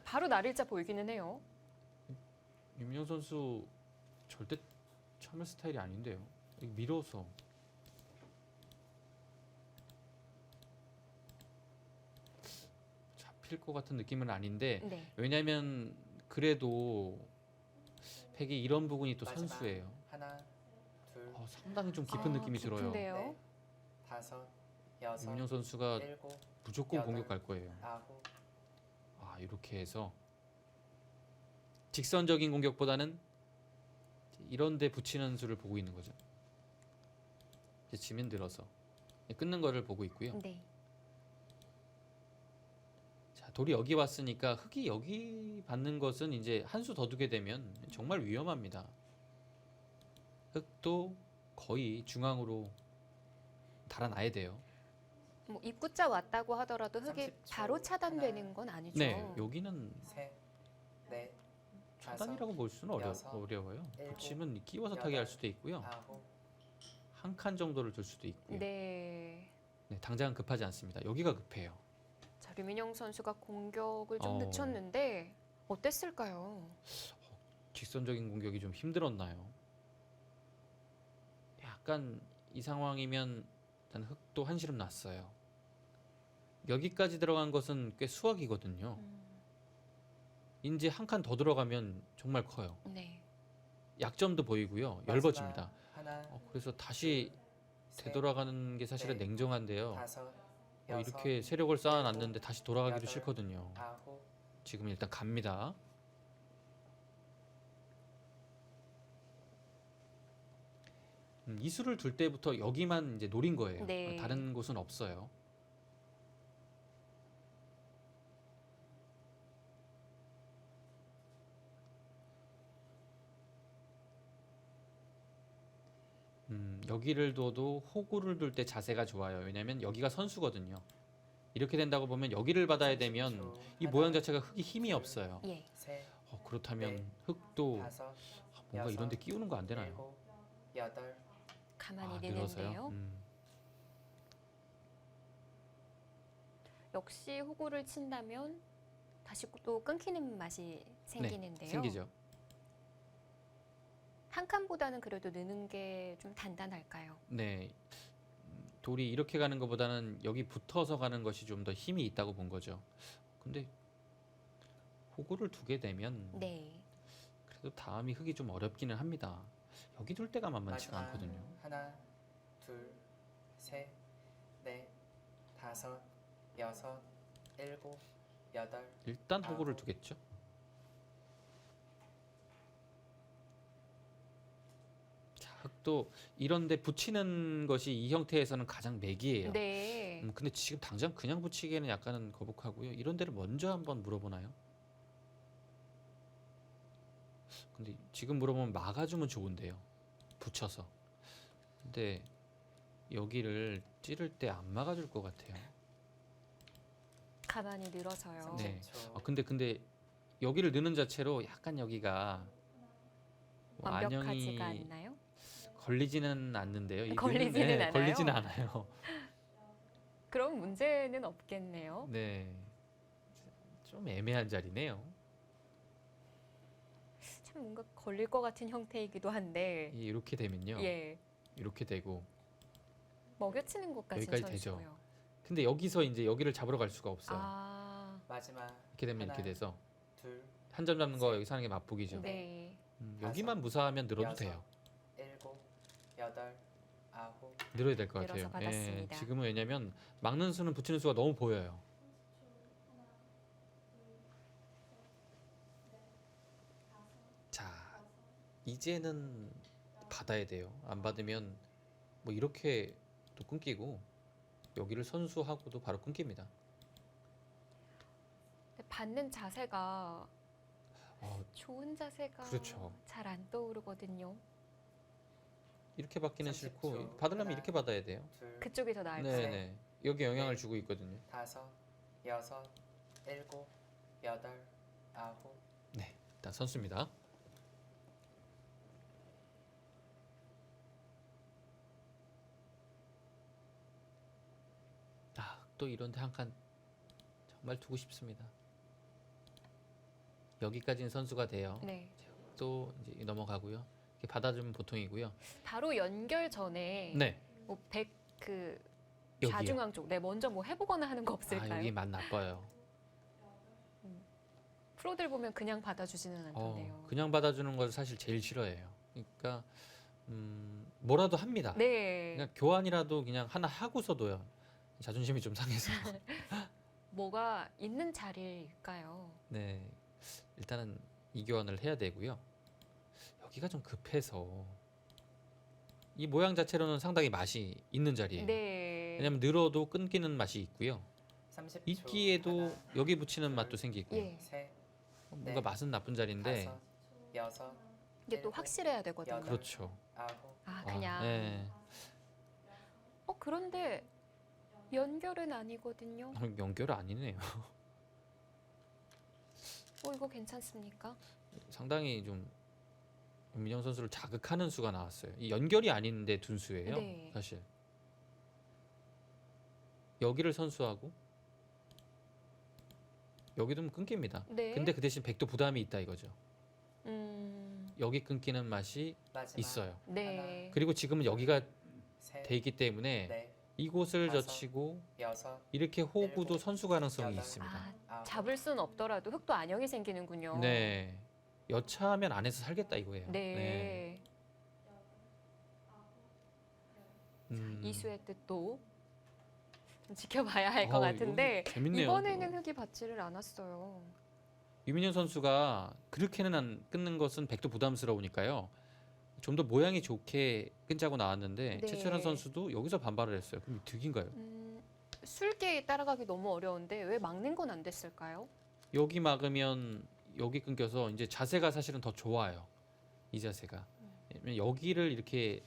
Speaker 1: 바로 날일자 보이기는 해요.
Speaker 2: 윤민영 선수 절대 참을 스타일이 아닌데요. 이거 밀어서 잡힐 것 같은 느낌은 아닌데
Speaker 1: 네.
Speaker 2: 왜냐하면 그래도 백이 이런 부분이 또
Speaker 3: 마지막.
Speaker 2: 선수예요.
Speaker 3: 하나, 둘,
Speaker 2: 상당히 좀 깊은 느낌이 들어요.
Speaker 1: 깊은데요.
Speaker 3: 넷, 다섯, 여섯,
Speaker 2: 윤민영 선수가
Speaker 3: 일곱,
Speaker 2: 무조건
Speaker 3: 여덟.
Speaker 2: 공격 갈 거예요.
Speaker 3: 아홉,
Speaker 2: 이렇게 해서 직선적인 공격보다는 이런 데 붙이는 수를 보고 있는 거죠. 이제 지면 늘어서 끊는 거를 보고 있고요.
Speaker 1: 네.
Speaker 2: 자, 돌이 여기 왔으니까 흙이 여기 받는 것은 이제 한 수 더 두게 되면 정말 위험합니다. 흙도 거의 중앙으로 달아나야 돼요.
Speaker 1: 뭐 입구자 왔다고 하더라도 흙이
Speaker 3: 30초.
Speaker 1: 바로 차단되는
Speaker 3: 하나.
Speaker 1: 건 아니죠.
Speaker 2: 네, 여기는
Speaker 3: 셋, 넷,
Speaker 2: 차단이라고 볼 수는
Speaker 3: 여섯,
Speaker 2: 어려워요.
Speaker 3: 일곱,
Speaker 2: 붙이면 끼워서 타게 할 수도 있고요.
Speaker 3: 아홉,
Speaker 2: 한 칸 정도를 둘 수도 있고요.
Speaker 1: 네.
Speaker 2: 네, 당장은 급하지 않습니다. 여기가 급해요.
Speaker 1: 자, 류민영 선수가 공격을 좀
Speaker 2: 어.
Speaker 1: 늦췄는데 어땠을까요?
Speaker 2: 직선적인 공격이 좀 힘들었나요? 약간 이 상황이면 일단 흙도 한시름 났어요. 여기까지 들어간 것은 꽤 수학이거든요. 이제 한 칸 더 들어가면 정말 커요.
Speaker 1: 네.
Speaker 2: 약점도 보이고요.
Speaker 3: 마지막.
Speaker 2: 얇아집니다.
Speaker 3: 하나,
Speaker 2: 그래서 다시
Speaker 3: 셋,
Speaker 2: 되돌아가는 게 사실은
Speaker 3: 넷,
Speaker 2: 냉정한데요.
Speaker 3: 다섯, 여섯,
Speaker 2: 이렇게 세력을 쌓아놨는데 다시 돌아가기도
Speaker 3: 여덟.
Speaker 2: 싫거든요.
Speaker 3: 아홉,
Speaker 2: 지금 일단 갑니다. 이 수를 둘 때부터 여기만 이제 노린 거예요.
Speaker 1: 네.
Speaker 2: 다른 곳은 없어요. 여기를 둬도 호구를 둘 때 자세가 좋아요. 왜냐면 여기가 선수거든요. 이렇게 된다고 보면 여기를 받아야 되면
Speaker 3: 30초.
Speaker 2: 이
Speaker 3: 하나,
Speaker 2: 모양 자체가 흙이 힘이 없어요.
Speaker 1: 예.
Speaker 3: 셋,
Speaker 2: 그렇다면
Speaker 3: 네.
Speaker 2: 흙도
Speaker 3: 다섯,
Speaker 2: 뭔가 이런 데 끼우는 거 안 되나요?
Speaker 3: 일곱, 여덟,
Speaker 1: 가만히
Speaker 2: 늘어서요?
Speaker 1: 내는데요. 역시 호구를 친다면 다시 또 끊기는 맛이 생기는데요.
Speaker 2: 네, 생기죠.
Speaker 1: 한 칸보다는 그래도 느는 게 좀 단단할까요?
Speaker 2: 네. 돌이 이렇게 가는 것보다는 여기 붙어서 가는 것이 좀 더 힘이 있다고 본 거죠. 근데 호구를 두게 되면
Speaker 1: 네.
Speaker 2: 그래도 다음이 흙이 좀 어렵기는 합니다. 여기 둘 때가 만만치가
Speaker 3: 마지막.
Speaker 2: 않거든요.
Speaker 3: 하나, 둘, 셋, 넷, 다섯, 여섯, 일곱, 여덟,
Speaker 2: 일단 호구를
Speaker 3: 아홉.
Speaker 2: 두겠죠. 자, 흙도 이런 데 붙이는 것이 이 형태에서는 가장 맥이에요.
Speaker 1: 네.
Speaker 2: 근데 지금 당장 그냥 붙이기에는 약간은 거북하고요. 이런 데를 먼저 한번 물어보나요? 근데 지금 물어보면 막아주면 좋은데요. 붙여서. 근데 여기를 찌를 때 안 막아줄 것 같아요.
Speaker 1: 가만히 늘어서요.
Speaker 2: 네.
Speaker 3: 30초.
Speaker 2: 근데 여기를 넣는 자체로 약간 여기가 뭐 안녕이
Speaker 1: 완벽하지가 않나요?
Speaker 2: 걸리지는 않는데요. 이
Speaker 1: 걸리지는
Speaker 2: 네,
Speaker 1: 않아요?
Speaker 2: 걸리지는 않아요.
Speaker 1: 그럼 문제는 없겠네요.
Speaker 2: 네. 좀 애매한 자리네요.
Speaker 1: 참 뭔가 걸릴 것 같은 형태이기도 한데
Speaker 2: 이렇게 되면요.
Speaker 1: 예.
Speaker 2: 이렇게 되고
Speaker 1: 먹여치는 것까지는
Speaker 2: 여기까지 되죠.
Speaker 1: 선수고요.
Speaker 2: 근데 여기서 이제 여기를 잡으러 갈 수가 없어요.
Speaker 1: 아,
Speaker 3: 마지막.
Speaker 2: 이렇게 되면 이렇게
Speaker 3: 하나,
Speaker 2: 돼서
Speaker 3: 둘,
Speaker 2: 한 점 잡는 거 여기서 하는 게 맛보기죠.
Speaker 1: 네.
Speaker 2: 여기만 무사하면 늘어도
Speaker 3: 여섯,
Speaker 2: 돼요.
Speaker 3: 일곱, 여덟, 아홉,
Speaker 2: 늘어야 될 것 같아요.
Speaker 1: 늘어서 받았습니다.
Speaker 2: 지금은 왜냐면 막는 수는 붙이는 수가 너무 보여요. 자, 이제는 받아야 돼요. 안 받으면 뭐 이렇게 또 끊기고 여기를 선수하고도 바로 끊깁니다.
Speaker 1: 받는 자세가
Speaker 2: 어,
Speaker 1: 좋은 자세가
Speaker 2: 그렇죠.
Speaker 1: 잘 안 떠오르거든요.
Speaker 2: 이렇게 받기는
Speaker 3: 30초.
Speaker 2: 싫고 받으려면
Speaker 3: 하나,
Speaker 2: 이렇게 받아야 돼요.
Speaker 3: 둘,
Speaker 1: 그쪽이 더 나을 것
Speaker 2: 네네.
Speaker 1: 같아요.
Speaker 2: 여기 영향을
Speaker 3: 네.
Speaker 2: 주고 있거든요.
Speaker 3: 다섯, 여섯, 일곱, 여덟, 아홉.
Speaker 2: 네, 일단 선수입니다. 또 이런데 한 칸 정말 두고 싶습니다. 여기까지는 선수가 돼요.
Speaker 1: 네.
Speaker 2: 또 이제 넘어가고요. 이렇게 받아주면 보통이고요.
Speaker 1: 바로 연결 전에
Speaker 2: 네,
Speaker 1: 뭐백그
Speaker 2: 여기요.
Speaker 1: 좌중앙 쪽, 네 먼저 뭐 해보거나 하는 거 없을까요?
Speaker 2: 여기 맛 나빠요.
Speaker 1: 프로들 보면 그냥 받아주지는 않던데요.
Speaker 2: 그냥 받아주는 걸 사실 제일 싫어해요. 그러니까 뭐라도 합니다.
Speaker 1: 네.
Speaker 2: 그냥 교환이라도 그냥 하나 하고서도요. 자존심이 좀 상해서.
Speaker 1: 뭐가 있는 자리일까요?
Speaker 2: 네, 일단은 이 교환을 해야 되고요. 여기가 좀 급해서 이 모양 자체로는 상당히 맛이 있는 자리예요.
Speaker 1: 네.
Speaker 2: 왜냐면 늘어도 끊기는 맛이 있고요.
Speaker 3: 30초.
Speaker 2: 있기에도
Speaker 3: 하나,
Speaker 2: 여기 붙이는
Speaker 3: 둘,
Speaker 2: 맛도 생기고
Speaker 1: 예.
Speaker 3: 셋,
Speaker 2: 뭔가
Speaker 3: 네.
Speaker 2: 맛은 나쁜 자리인데
Speaker 3: 다섯, 여섯,
Speaker 1: 이게 또
Speaker 3: 일곱,
Speaker 1: 확실해야 되거든요.
Speaker 3: 여덟.
Speaker 2: 그렇죠.
Speaker 3: 아홉.
Speaker 1: 아 그냥.
Speaker 2: 네.
Speaker 1: 그런데 연결은 아니거든요.
Speaker 2: 연결 아니네요.
Speaker 1: 이거 괜찮습니까?
Speaker 2: 상당히 좀 윤민영 선수를 자극하는 수가 나왔어요. 이 연결이 아닌데 둔 수예요.
Speaker 1: 네.
Speaker 2: 사실 여기를 선수하고 여기도 끊깁니다.
Speaker 1: 네.
Speaker 2: 근데 그 대신 백도 부담이 있다 이거죠. 여기 끊기는 맛이
Speaker 3: 마지막.
Speaker 2: 있어요.
Speaker 1: 네.
Speaker 2: 그리고 지금은 여기가
Speaker 3: 셋,
Speaker 2: 돼 있기 때문에
Speaker 3: 넷,
Speaker 2: 이곳을
Speaker 3: 다섯,
Speaker 2: 젖히고
Speaker 3: 여섯,
Speaker 2: 이렇게 호구도
Speaker 3: 일곱,
Speaker 2: 선수 가능성이
Speaker 3: 여덟.
Speaker 2: 있습니다.
Speaker 1: 아
Speaker 3: 아홉.
Speaker 1: 잡을 순 없더라도 흑도 안형이 생기는군요.
Speaker 2: 네. 여차하면 안에서 살겠다 이거예요.
Speaker 1: 네. 이수의 뜻도 좀 지켜봐야 할 것 같은데
Speaker 2: 이거 재밌네요.
Speaker 1: 이번에는 흑이 받지를 않았어요.
Speaker 2: 유민현 선수가 그렇게는 안 끊는 것은 백도 부담스러우니까요. 좀 더 모양이 좋게 끊자고 나왔는데
Speaker 1: 네.
Speaker 2: 최철환 선수도 여기서 반발을 했어요. 그럼 득인가요?
Speaker 1: 술기에 따라가기 너무 어려운데 왜 막는 건 안 됐을까요?
Speaker 2: 여기 막으면 여기 끊겨서 이제 자세가 사실은 더 좋아요. 이 자세가. 왜냐면 여기를 이렇게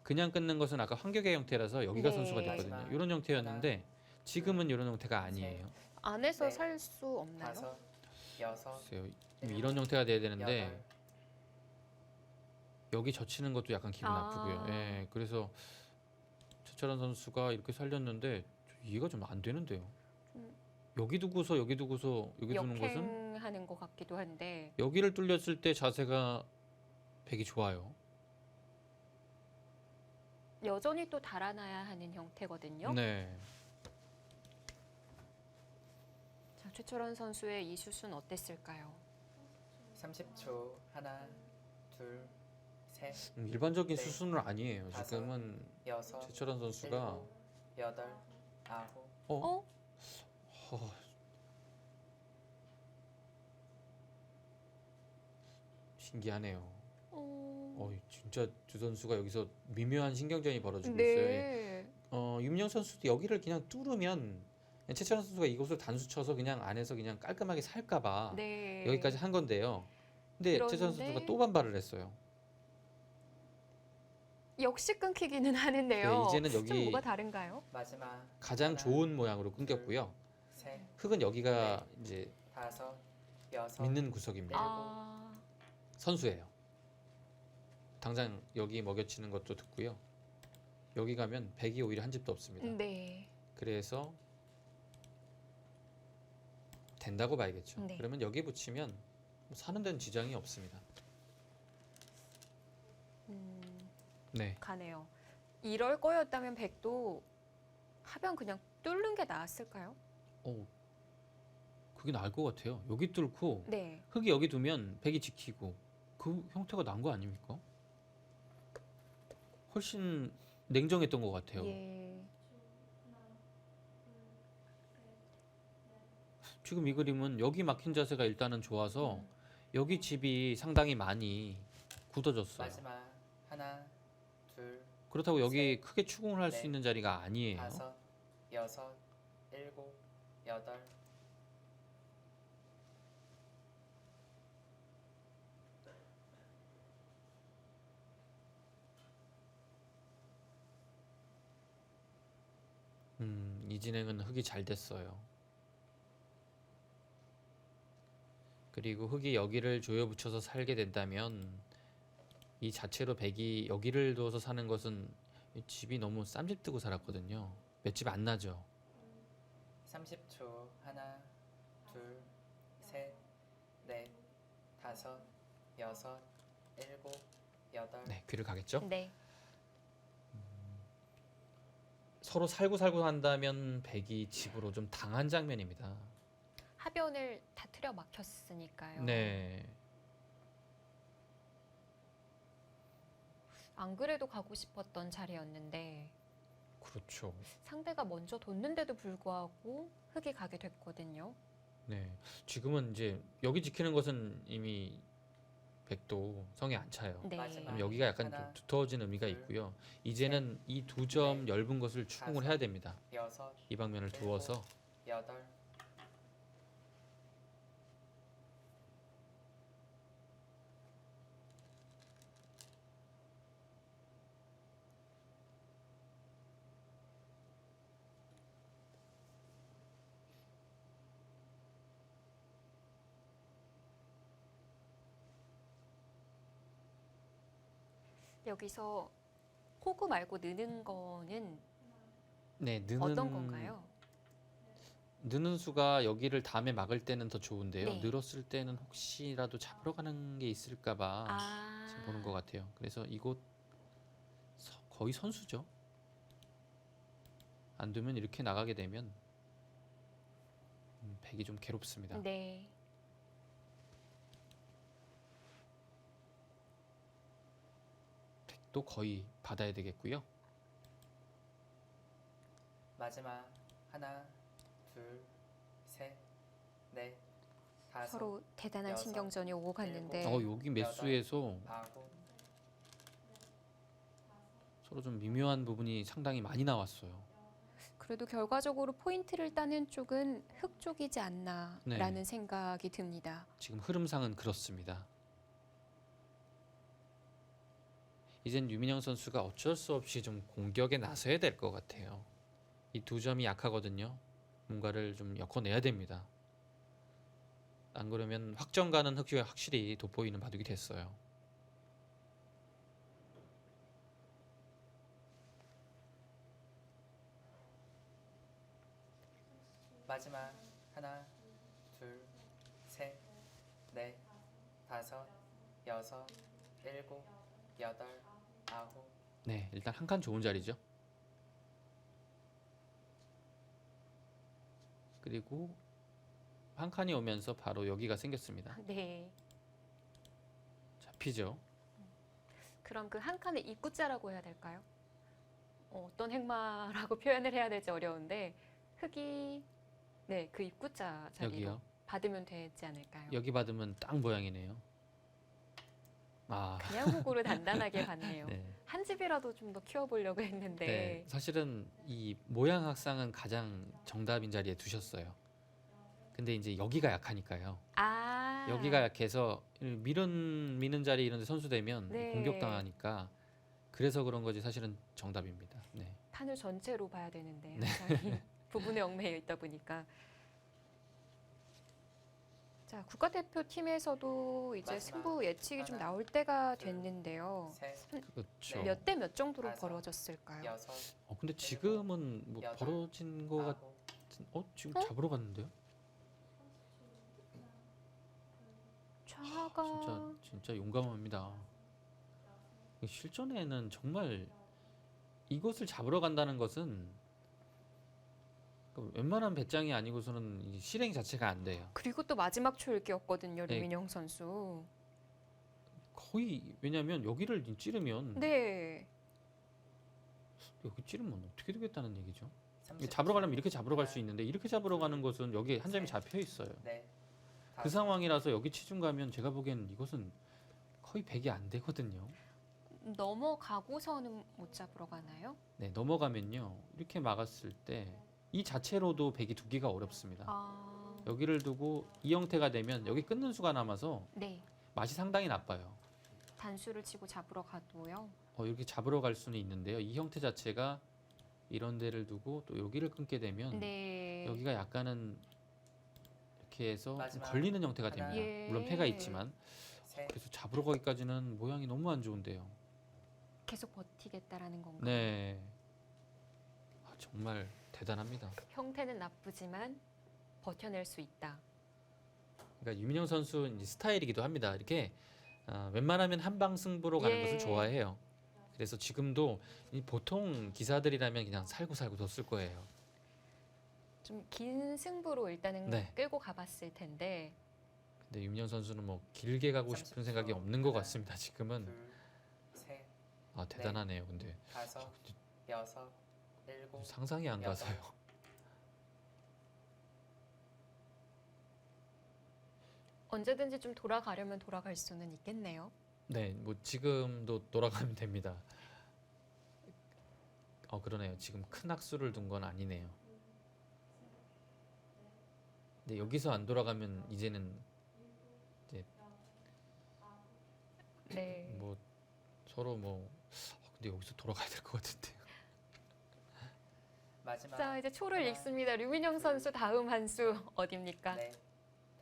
Speaker 2: 그냥 끊는 것은 아까 환격의 형태라서 여기가
Speaker 1: 네.
Speaker 2: 선수가 됐거든요. 이런 형태였는데 지금은 이런 형태가 아니에요.
Speaker 1: 안에서
Speaker 3: 네.
Speaker 1: 살 수 없나요?
Speaker 3: 다섯, 여섯,
Speaker 2: 글쎄요. 이런 형태가 돼야 되는데
Speaker 3: 여덟.
Speaker 2: 여기 젖히는 것도 약간 기분 나쁘고요. 예, 그래서 최철환 선수가 이렇게 살렸는데 이해가 좀 안 되는데요. 여기 두고서 여기 두고서 여기 두는 것은
Speaker 1: 역행하는 것 같기도 한데
Speaker 2: 여기를 뚫렸을 때 자세가 백이 좋아요.
Speaker 1: 여전히 또 달아나야 하는 형태거든요.
Speaker 2: 네.
Speaker 1: 자, 최철원 선수의 이 슛은 어땠을까요?
Speaker 3: 30초. 하나, 둘, 셋,
Speaker 2: 일반적인
Speaker 3: 네.
Speaker 2: 수순은 아니에요.
Speaker 3: 다섯.
Speaker 2: 지금은
Speaker 3: 여섯,
Speaker 2: 최철환 선수가
Speaker 3: 일곱, 여덟, 아홉.
Speaker 1: 어?
Speaker 2: 신기하네요.
Speaker 1: 어...
Speaker 2: 진짜 두 선수가 여기서 미묘한 신경전이 벌어지고 있어요.
Speaker 1: 네.
Speaker 2: 윤민영 선수도 여기를 그냥 뚫으면 그냥 최철환 선수가 이곳을 단수 쳐서 그냥 안에서 그냥 깔끔하게 살까봐
Speaker 1: 네.
Speaker 2: 여기까지 한 건데요. 근데 최철환
Speaker 1: 그런데
Speaker 2: 선수가 또 반발을 했어요.
Speaker 1: 역시 끊기기는 하는데요.
Speaker 2: 네, 이제는
Speaker 1: 좀
Speaker 2: 여기
Speaker 1: 뭐가 다른가요?
Speaker 3: 마지막.
Speaker 2: 가장
Speaker 3: 하나,
Speaker 2: 좋은 모양으로 끊겼고요.
Speaker 3: 셋,
Speaker 2: 흑은 여기가 이제
Speaker 3: 다섯, 여섯,
Speaker 2: 믿는 구석입니다.
Speaker 1: 아,
Speaker 2: 선수예요. 당장 여기 먹여치는 것도 듣고요. 여기 가면 백이 오히려 한 집도 없습니다.
Speaker 1: 네.
Speaker 2: 그래서 된다고 봐야겠죠.
Speaker 1: 네.
Speaker 2: 그러면 여기 붙이면 뭐 사는 데는 지장이 없습니다. 네.
Speaker 1: 가네요. 이럴 거였다면 백도 하변 그냥 뚫는 게 나았을까요?
Speaker 2: 그게 나을 것 같아요. 여기 뚫고
Speaker 1: 네.
Speaker 2: 흑이 여기 두면 백이 지키고 그 형태가 난 거 아닙니까? 훨씬 냉정했던 것 같아요.
Speaker 1: 예.
Speaker 2: 지금 이 그림은 여기 막힌 자세가 일단은 좋아서 여기 집이 상당히 많이 굳어졌어요.
Speaker 3: 마지막 하나, 둘,
Speaker 2: 그렇다고 여기
Speaker 3: 셋,
Speaker 2: 크게 추궁을 할 수
Speaker 3: 넷,
Speaker 2: 있는 자리가 아니에요.
Speaker 3: 다섯, 여섯, 일곱, 여덟.
Speaker 2: 이 진행은 흙이 잘 됐어요. 그리고 흙이 여기를 조여붙여서 살게 된다면 이 자체로 백이 여기를 두어서 사는 것은 이 집이 너무 쌈집 뜨고 살았거든요. 몇 집 안 나죠.
Speaker 3: 30초. 하나, 둘, 셋, 넷, 다섯, 여섯, 일곱, 여덟.
Speaker 2: 네, 귀를 가겠죠.
Speaker 1: 네.
Speaker 2: 서로 살고 한다면 백이 집으로 좀 당한 장면입니다.
Speaker 1: 하변을 다 틀어 막혔으니까요.
Speaker 2: 네.
Speaker 1: 안 그래도 가고 싶었던 자리였는데
Speaker 2: 그렇죠.
Speaker 1: 상대가 먼저 뒀는데도 불구하고 흙이 가게 됐거든요.
Speaker 2: 네. 지금은 이제 여기 지키는 것은 이미 백도 성에 안 차요.
Speaker 1: 네.
Speaker 3: 마지막.
Speaker 2: 여기가 약간 좀
Speaker 3: 하나,
Speaker 2: 두터워진 의미가
Speaker 3: 둘,
Speaker 2: 있고요. 이제는 이 두 점
Speaker 3: 넷,
Speaker 2: 얇은 것을 추궁을
Speaker 3: 다섯,
Speaker 2: 해야 됩니다.
Speaker 3: 여섯,
Speaker 2: 이 방면을
Speaker 3: 일곱,
Speaker 2: 두어서
Speaker 3: 여덟.
Speaker 1: 여기서 호구 말고 느는 거는
Speaker 2: 네, 느는
Speaker 1: 어떤 건가요?
Speaker 2: 느는 수가 여기를 다음에 막을 때는 더 좋은데요.
Speaker 1: 네.
Speaker 2: 늘었을 때는 혹시라도 잡으러 가는 게 있을까봐 지금 보는 것 같아요. 그래서 이곳 거의 선수죠. 안 두면 이렇게 나가게 되면 백이 좀 괴롭습니다.
Speaker 1: 네.
Speaker 2: 백도 거의 받아야 되겠고요.
Speaker 3: 마지막 하나, 둘, 셋, 넷, 다섯,
Speaker 1: 서로 대단한
Speaker 3: 여섯,
Speaker 1: 신경전이 오고 갔는데
Speaker 2: 여기 매수에서
Speaker 3: 아홉.
Speaker 2: 서로 좀 미묘한 부분이 상당히 많이 나왔어요.
Speaker 1: 그래도 결과적으로 포인트를 따는 쪽은 흙 쪽이지 않나라는
Speaker 2: 네.
Speaker 1: 생각이 듭니다.
Speaker 2: 지금 흐름상은 그렇습니다. 이젠 유민영 선수가 어쩔 수 없이 좀 공격에 나서야 될 것 같아요. 이 두 점이 약하거든요. 뭔가를 좀 엮어내야 됩니다. 안 그러면 확정 가는 흙이 확실히 돋보이는 바둑이 됐어요.
Speaker 3: 마지막 하나, 둘, 셋, 넷, 다섯, 여섯, 일곱, 여덟, 아홉.
Speaker 2: 네, 일단 한 칸 좋은 자리죠. 그리고 한 칸이 오면서 바로 여기가 생겼습니다.
Speaker 1: 네.
Speaker 2: 잡히죠.
Speaker 1: 그럼 그 한 칸의 입구자라고 해야 될까요? 어떤 행마라고 표현을 해야 될지 어려운데 흙이 네, 그 입구자 자리로
Speaker 2: 여기요.
Speaker 1: 받으면 되지 않을까요?
Speaker 2: 여기 받으면 딱 모양이네요. 아,
Speaker 1: 그냥 호구를 단단하게 봤네요.
Speaker 2: 네.
Speaker 1: 한 집이라도 좀 더 키워보려고 했는데
Speaker 2: 네, 사실은 이 모양 학상은 가장 정답인 자리에 두셨어요. 근데 이제 여기가 약하니까요. 여기가 약해서 미는 자리 이런 데 선수 되면
Speaker 1: 네.
Speaker 2: 공격당하니까 그래서 그런 거지 사실은 정답입니다. 네.
Speaker 1: 판을 전체로 봐야 되는데
Speaker 2: 네.
Speaker 1: 항상 이 부분에 얽매여 있다 보니까 자 국가대표 팀에서도 이제
Speaker 3: 마지막
Speaker 1: 승부 예측이 좀
Speaker 3: 하나,
Speaker 1: 나올 때가
Speaker 3: 둘,
Speaker 1: 됐는데요.
Speaker 3: 셋,
Speaker 2: 그렇죠.
Speaker 1: 몇 대 몇 정도로
Speaker 3: 다섯,
Speaker 1: 벌어졌을까요?
Speaker 3: 여섯,
Speaker 2: 근데 지금은 뭐
Speaker 3: 여덟,
Speaker 2: 벌어진 거 같은
Speaker 3: 아홉.
Speaker 2: 지금 잡으러 갔는데요?
Speaker 1: 차가
Speaker 2: 진짜 용감합니다. 실전에는 정말 이것을 잡으러 간다는 것은 웬만한 배짱이 아니고서는 이 실행 자체가 안 돼요.
Speaker 1: 그리고 또 마지막 초읽기였거든요,
Speaker 2: 네.
Speaker 1: 류민영 선수.
Speaker 2: 거의 왜냐하면 여기를 찌르면
Speaker 1: 네,
Speaker 2: 여기 찌르면 어떻게 되겠다는 얘기죠. 이게
Speaker 3: 30초.
Speaker 2: 잡으러 가려면 이렇게 잡으러 갈 수 있는데 이렇게 잡으러 가는 것은 여기 한 점이 잡혀 있어요.
Speaker 3: 넷,
Speaker 2: 그
Speaker 3: 다섯,
Speaker 2: 상황이라서 여기 치중 가면 제가 보기에는 이것은 거의 100이 안 되거든요.
Speaker 1: 넘어가고서는 못 잡으러 가나요?
Speaker 2: 네, 넘어가면요. 이렇게 막았을 때 이 자체로도 100이 두기가 어렵습니다.
Speaker 1: 아,
Speaker 2: 여기를 두고 이 형태가 되면 여기 끊는 수가 남아서
Speaker 1: 네.
Speaker 2: 맛이 상당히 나빠요.
Speaker 1: 단수를 치고 잡으러 가도요.
Speaker 2: 이렇게 잡으러 갈 수는 있는데요. 이 형태 자체가 이런 데를 두고 또 여기를 끊게 되면
Speaker 1: 네.
Speaker 2: 여기가 약간은 이렇게 해서 좀
Speaker 3: 마지막
Speaker 2: 걸리는 형태가 됩니다.
Speaker 3: 하나,
Speaker 1: 예.
Speaker 2: 물론 패가 있지만
Speaker 3: 셋,
Speaker 2: 그래서 잡으러 가기까지는 모양이 너무 안 좋은데요.
Speaker 1: 계속 버티겠다라는 건가요?
Speaker 2: 네, 정말 대단합니다.
Speaker 1: 형태는 나쁘지만 버텨낼 수 있다.
Speaker 2: 그러니까 유민영 선수 이제 스타일이기도 합니다. 이렇게 웬만하면 한방 승부로 가는
Speaker 1: 예.
Speaker 2: 것을 좋아해요. 그래서 지금도 이 보통 기사들이라면 그냥 살고 뒀을 거예요.
Speaker 1: 좀 긴 승부로 일단은
Speaker 2: 네.
Speaker 1: 끌고 가봤을 텐데
Speaker 2: 근데 유민영 선수는 뭐 길게 가고 싶은 생각이 없는 것 같습니다. 지금은
Speaker 3: 둘, 셋,
Speaker 2: 대단하네요. 근데
Speaker 3: 다섯, 여섯, 일곱,
Speaker 2: 상상이 안
Speaker 3: 여덟.
Speaker 2: 가서요.
Speaker 1: 언제든지 좀 돌아가려면 돌아갈 수는 있겠네요.
Speaker 2: 네, 뭐 지금도 돌아가면 됩니다. 그러네요. 지금 큰 악수를 둔 건 아니네요. 근데 여기서 안 돌아가면 이제는
Speaker 1: 네.
Speaker 2: 뭐 서로 근데 여기서 돌아가야 될 것 같은데요.
Speaker 3: 마지막
Speaker 1: 자, 이제 초를
Speaker 3: 하나,
Speaker 1: 읽습니다. 류민영 선수 다음 한 수 어딥니까?
Speaker 3: 넷,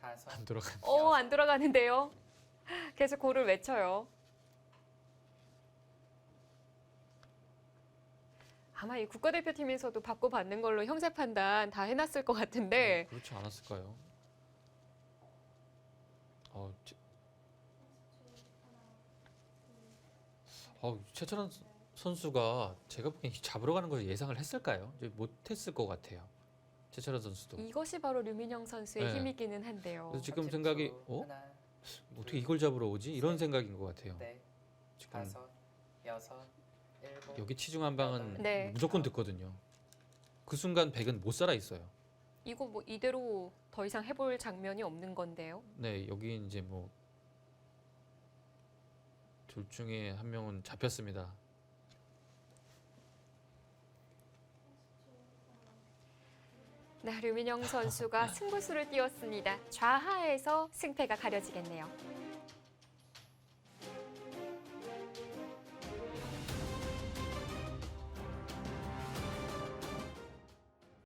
Speaker 3: 다섯,
Speaker 2: 안 돌아가.
Speaker 1: 안 돌아가는데요. 계속 고를 외쳐요. 아마 이 국가대표팀에서도 받고받는 걸로 형세 판단 다 해놨을 것 같은데
Speaker 2: 그렇지 않았을까요? 최철원 선수가 제가 보기엔 잡으러 가는 걸 예상을 했을까요? 못했을 것 같아요. 최철원 선수도.
Speaker 1: 이것이 바로 류민영 선수의
Speaker 2: 네.
Speaker 1: 힘이기는 한데요.
Speaker 2: 그래서 지금
Speaker 3: 30초,
Speaker 2: 생각이
Speaker 3: 하나,
Speaker 2: 어떻게 이걸 잡으러 오지? 이런 생각인 것 같아요.
Speaker 3: 넷,
Speaker 2: 지금
Speaker 3: 다섯, 여섯, 일곱,
Speaker 2: 여기 치중 한 방은
Speaker 1: 네.
Speaker 2: 무조건 듣거든요. 그 순간 백은 못 살아 있어요.
Speaker 1: 이거 뭐 이대로 더 이상 해볼 장면이 없는 건데요.
Speaker 2: 네, 여기 이제 둘 중에 한 명은 잡혔습니다.
Speaker 1: 네, 류민영 선수가 승부수를 띄웠습니다. 좌하에서 승패가 가려지겠네요.